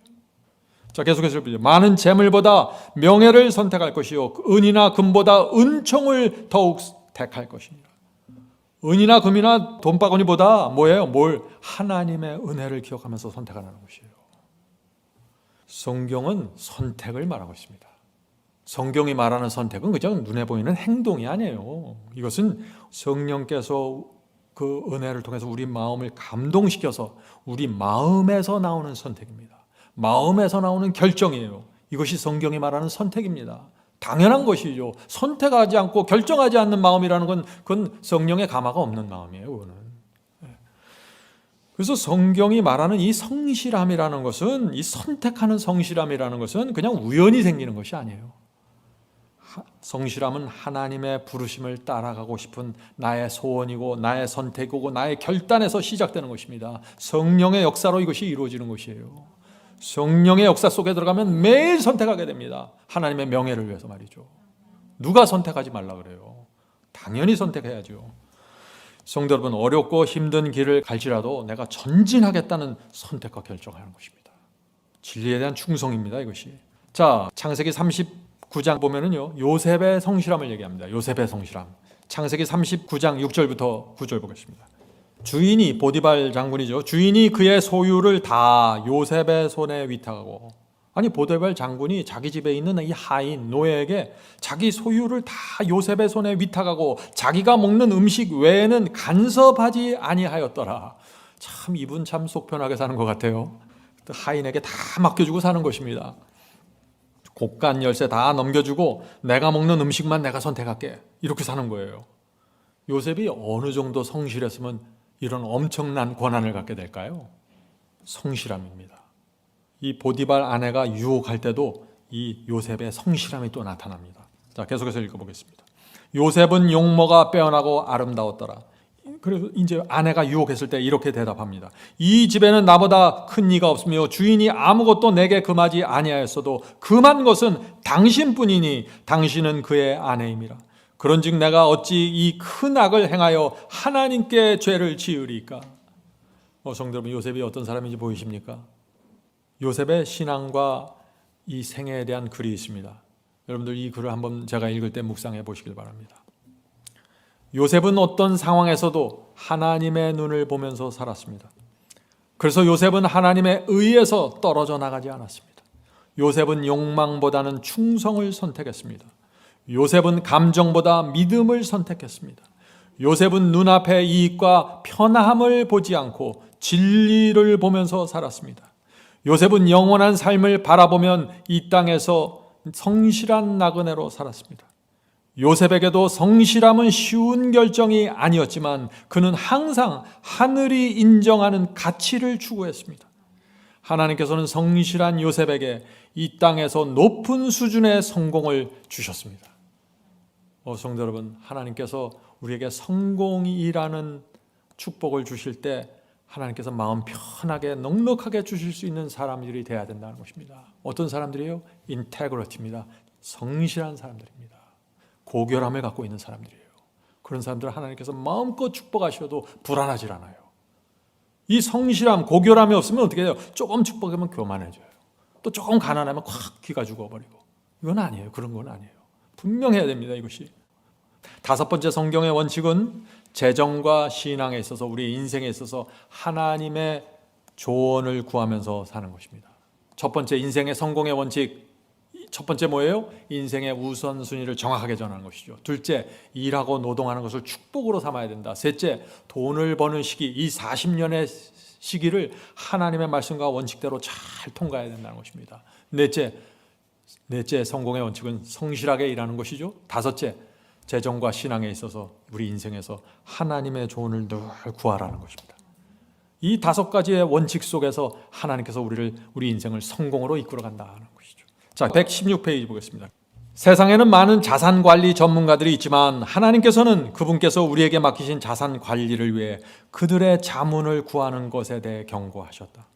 자, 계속해서 보죠. 많은 재물보다 명예를 선택할 것이요. 은이나 금보다 은총을 더욱 택할 것이니라. 은이나 금이나 돈바구니보다 뭐예요? 하나님의 은혜를 기억하면서 선택하라는 것이에요. 성경은 선택을 말하고 있습니다. 성경이 말하는 선택은 그냥 눈에 보이는 행동이 아니에요. 이것은 성령께서 그 은혜를 통해서 우리 마음을 감동시켜서 우리 마음에서 나오는 선택입니다. 마음에서 나오는 결정이에요. 이것이 성경이 말하는 선택입니다. 당연한 것이죠. 선택하지 않고 결정하지 않는 마음이라는 건 그건 성령의 감화가 없는 마음이에요. 그거는. 그래서 성경이 말하는 이 성실함이라는 것은, 이 선택하는 성실함이라는 것은 그냥 우연히 생기는 것이 아니에요. 성실함은 하나님의 부르심을 따라가고 싶은 나의 소원이고 나의 선택이고 나의 결단에서 시작되는 것입니다. 성령의 역사로 이것이 이루어지는 것이에요. 성령의 역사 속에 들어가면 매일 선택하게 됩니다. 하나님의 명예를 위해서 말이죠. 누가 선택하지 말라 그래요? 당연히 선택해야죠. 성도 여러분, 어렵고 힘든 길을 갈지라도 내가 전진하겠다는 선택과 결정하는 것입니다. 진리에 대한 충성입니다, 이것이. 자, 창세기 39장 보면은요, 요셉의 성실함을 얘기합니다. 요셉의 성실함. 창세기 39장 6절부터 9절 보겠습니다. 주인이, 보디발 장군이죠, 주인이 그의 소유를 다 요셉의 손에 위탁하고, 아니 보디발 장군이 자기 집에 있는 이 하인 노예에게 자기 소유를 다 요셉의 손에 위탁하고 자기가 먹는 음식 외에는 간섭하지 아니하였더라. 참 이분 참 속편하게 사는 것 같아요. 하인에게 다 맡겨주고 사는 것입니다. 곡간 열쇠 다 넘겨주고 내가 먹는 음식만 내가 선택할게, 이렇게 사는 거예요. 요셉이 어느 정도 성실했으면 이런 엄청난 권한을 갖게 될까요? 성실함입니다. 이 보디발 아내가 유혹할 때도 이 요셉의 성실함이 또 나타납니다. 자, 계속해서 읽어보겠습니다. 요셉은 용모가 빼어나고 아름다웠더라. 그래서 이제 아내가 유혹했을 때 이렇게 대답합니다. 이 집에는 나보다 큰 이가 없으며 주인이 아무것도 내게 금하지 아니하였어도 금한 것은 당신뿐이니 당신은 그의 아내임이라. 그런즉 내가 어찌 이 큰 악을 행하여 하나님께 죄를 지으리까? 성도 여러분, 요셉이 어떤 사람인지 보이십니까? 요셉의 신앙과 이 생애에 대한 글이 있습니다. 여러분들 이 글을 한번 제가 읽을 때 묵상해 보시길 바랍니다. 요셉은 어떤 상황에서도 하나님의 눈을 보면서 살았습니다. 그래서 요셉은 하나님의 의에서 떨어져 나가지 않았습니다. 요셉은 욕망보다는 충성을 선택했습니다. 요셉은 감정보다 믿음을 선택했습니다. 요셉은 눈앞의 이익과 편함을 보지 않고 진리를 보면서 살았습니다. 요셉은 영원한 삶을 바라보면 이 땅에서 성실한 나그네로 살았습니다. 요셉에게도 성실함은 쉬운 결정이 아니었지만 그는 항상 하늘이 인정하는 가치를 추구했습니다. 하나님께서는 성실한 요셉에게 이 땅에서 높은 수준의 성공을 주셨습니다. 성도 여러분, 하나님께서 우리에게 성공이라는 축복을 주실 때 하나님께서 마음 편하게 넉넉하게 주실 수 있는 사람들이 돼야 된다는 것입니다. 어떤 사람들이에요? 인테그리티입니다. 성실한 사람들입니다. 고결함을 갖고 있는 사람들이에요. 그런 사람들은 하나님께서 마음껏 축복하셔도 불안하질 않아요. 이 성실함, 고결함이 없으면 어떻게 돼요? 조금 축복하면 교만해져요. 또 조금 가난하면 콱 귀가 죽어버리고. 이건 아니에요. 그런 건 아니에요. 분명해야 됩니다, 이것이. 다섯 번째 성경의 원칙은 재정과 신앙에 있어서, 우리 인생에 있어서 하나님의 조언을 구하면서 사는 것입니다. 첫 번째, 인생의 성공의 원칙. 첫 번째 뭐예요? 인생의 우선순위를 정확하게 정하는 것이죠. 둘째, 일하고 노동하는 것을 축복으로 삼아야 된다. 셋째, 돈을 버는 시기, 이 40년의 시기를 하나님의 말씀과 원칙대로 잘 통과해야 된다는 것입니다. 넷째 성공의 원칙은 성실하게 일하는 것이죠. 다섯째, 재정과 신앙에 있어서 우리 인생에서 하나님의 조언을 늘 구하라는 것입니다. 이 다섯 가지의 원칙 속에서 하나님께서 우리 인생을 성공으로 이끌어 간다는 것이죠. 자, 116페이지 보겠습니다. 세상에는 많은 자산 관리 전문가들이 있지만 하나님께서는 그분께서 우리에게 맡기신 자산 관리를 위해 그들의 자문을 구하는 것에 대해 경고하셨다.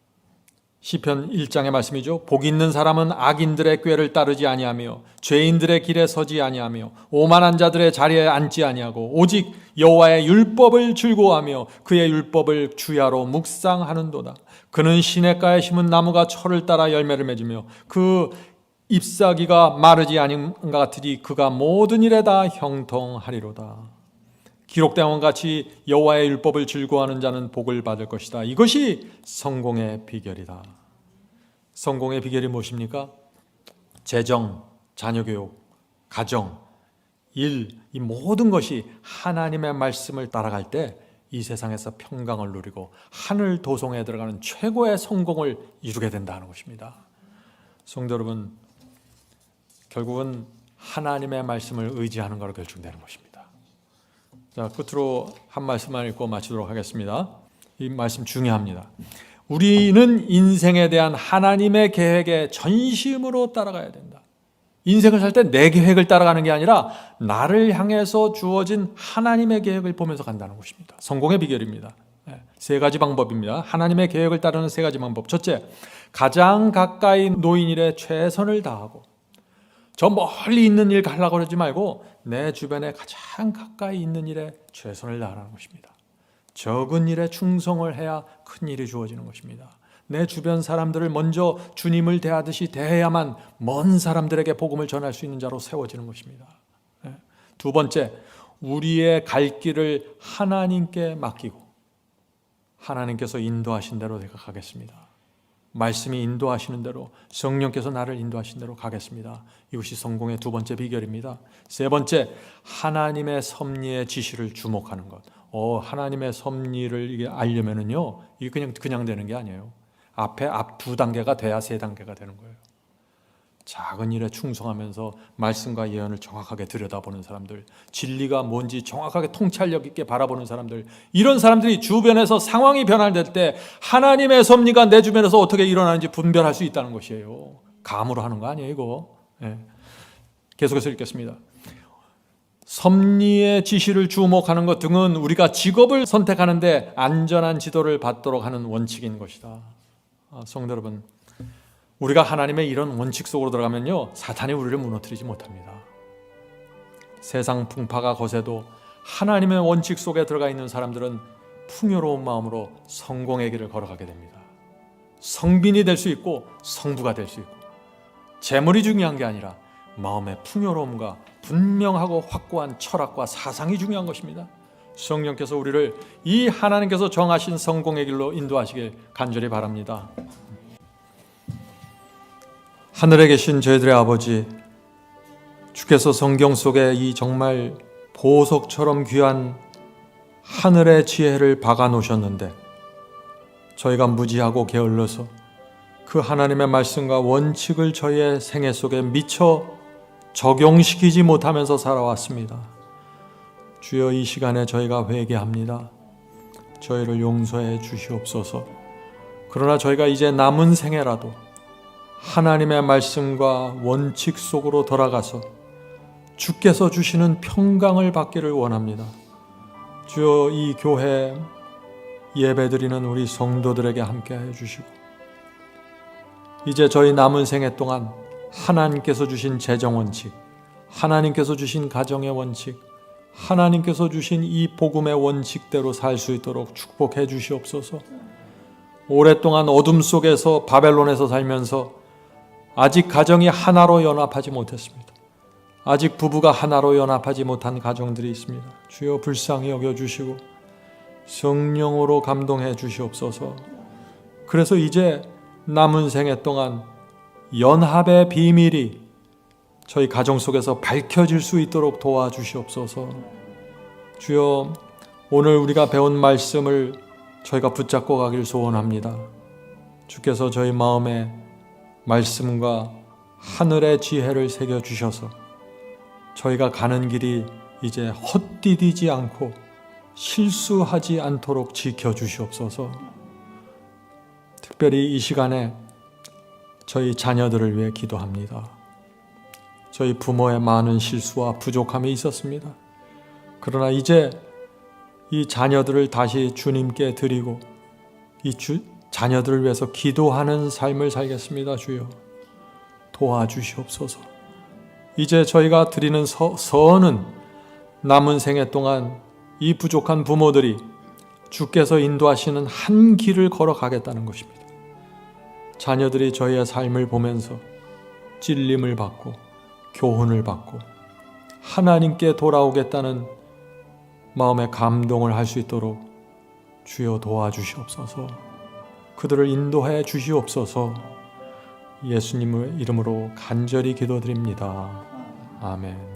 시편 1장의 말씀이죠. 복 있는 사람은 악인들의 꾀를 따르지 아니하며 죄인들의 길에 서지 아니하며 오만한 자들의 자리에 앉지 아니하고 오직 여호와의 율법을 즐거워하며 그의 율법을 주야로 묵상하는도다. 그는 시냇가에 심은 나무가 철을 따라 열매를 맺으며 그 잎사귀가 마르지 아닌 것 같으니 그가 모든 일에 다 형통하리로다. 기록된 것 같이 여호와의 율법을 즐거워하는 자는 복을 받을 것이다. 이것이 성공의 비결이다. 성공의 비결이 무엇입니까? 재정, 자녀교육, 가정, 일, 이 모든 것이 하나님의 말씀을 따라갈 때 이 세상에서 평강을 누리고 하늘 도성에 들어가는 최고의 성공을 이루게 된다는 것입니다. 성도 여러분, 결국은 하나님의 말씀을 의지하는 것으로 결정되는 것입니다. 자, 끝으로 한 말씀만 읽고 마치도록 하겠습니다. 이 말씀 중요합니다. 우리는 인생에 대한 하나님의 계획에 전심으로 따라가야 된다. 인생을 살 때 내 계획을 따라가는 게 아니라 나를 향해서 주어진 하나님의 계획을 보면서 간다는 것입니다. 성공의 비결입니다. 세 가지 방법입니다. 하나님의 계획을 따르는 세 가지 방법. 첫째, 가장 가까이 놓인 일에 최선을 다하고, 저 멀리 있는 일 가려고 그러지 말고 내 주변에 가장 가까이 있는 일에 최선을 다하는 것입니다. 적은 일에 충성을 해야 큰 일이 주어지는 것입니다. 내 주변 사람들을 먼저 주님을 대하듯이 대해야만 먼 사람들에게 복음을 전할 수 있는 자로 세워지는 것입니다. 두 번째, 우리의 갈 길을 하나님께 맡기고 하나님께서 인도하신 대로 내가 가겠습니다. 말씀이 인도하시는 대로, 성령께서 나를 인도하신 대로 가겠습니다. 이것이 성공의 두 번째 비결입니다. 세 번째, 하나님의 섭리의 지시를 주목하는 것. 하나님의 섭리를 이게 알려면은요, 이게 그냥 되는 게 아니에요. 앞 두 단계가 돼야 세 단계가 되는 거예요. 작은 일에 충성하면서 말씀과 예언을 정확하게 들여다보는 사람들, 진리가 뭔지 정확하게 통찰력 있게 바라보는 사람들, 이런 사람들이 주변에서 상황이 변화될 때 하나님의 섭리가 내 주변에서 어떻게 일어나는지 분별할 수 있다는 것이에요. 감으로 하는 거 아니에요, 이거. 계속해서 읽겠습니다. 섭리의 지시를 주목하는 것 등은 우리가 직업을 선택하는데 안전한 지도를 받도록 하는 원칙인 것이다. 성도 여러분, 우리가 하나님의 이런 원칙 속으로 들어가면요, 사탄이 우리를 무너뜨리지 못합니다. 세상 풍파가 거세도 하나님의 원칙 속에 들어가 있는 사람들은 풍요로운 마음으로 성공의 길을 걸어가게 됩니다. 성빈이 될 수 있고 성부가 될 수 있고, 재물이 중요한 게 아니라 마음의 풍요로움과 분명하고 확고한 철학과 사상이 중요한 것입니다. 성령께서 우리를 이 하나님께서 정하신 성공의 길로 인도하시길 간절히 바랍니다. 하늘에 계신 저희들의 아버지, 주께서 성경 속에 이 정말 보석처럼 귀한 하늘의 지혜를 박아 놓으셨는데 저희가 무지하고 게을러서 그 하나님의 말씀과 원칙을 저희의 생애 속에 미처 적용시키지 못하면서 살아왔습니다. 주여, 이 시간에 저희가 회개합니다. 저희를 용서해 주시옵소서. 그러나 저희가 이제 남은 생애라도 하나님의 말씀과 원칙 속으로 돌아가서 주께서 주시는 평강을 받기를 원합니다. 주여, 이 교회 예배드리는 우리 성도들에게 함께해 주시고, 이제 저희 남은 생애 동안 하나님께서 주신 재정 원칙, 하나님께서 주신 가정의 원칙, 하나님께서 주신 이 복음의 원칙대로 살 수 있도록 축복해 주시옵소서. 오랫동안 어둠 속에서 바벨론에서 살면서 아직 가정이 하나로 연합하지 못했습니다. 아직 부부가 하나로 연합하지 못한 가정들이 있습니다. 주여, 불쌍히 여겨주시고 성령으로 감동해 주시옵소서. 그래서 이제 남은 생애 동안 연합의 비밀이 저희 가정 속에서 밝혀질 수 있도록 도와주시옵소서. 주여, 오늘 우리가 배운 말씀을 저희가 붙잡고 가길 소원합니다. 주께서 저희 마음에 말씀과 하늘의 지혜를 새겨주셔서 저희가 가는 길이 이제 헛디디지 않고 실수하지 않도록 지켜주시옵소서. 특별히 이 시간에 저희 자녀들을 위해 기도합니다. 저희 부모의 많은 실수와 부족함이 있었습니다. 그러나 이제 이 자녀들을 다시 주님께 드리고 자녀들을 위해서 기도하는 삶을 살겠습니다. 주여, 도와주시옵소서. 이제 저희가 드리는 서원은 남은 생애 동안 이 부족한 부모들이 주께서 인도하시는 한 길을 걸어가겠다는 것입니다. 자녀들이 저희의 삶을 보면서 찔림을 받고 교훈을 받고 하나님께 돌아오겠다는 마음의 감동을 할 수 있도록 주여 도와주시옵소서. 그들을 인도해 주시옵소서. 예수님의 이름으로 간절히 기도드립니다. 아멘.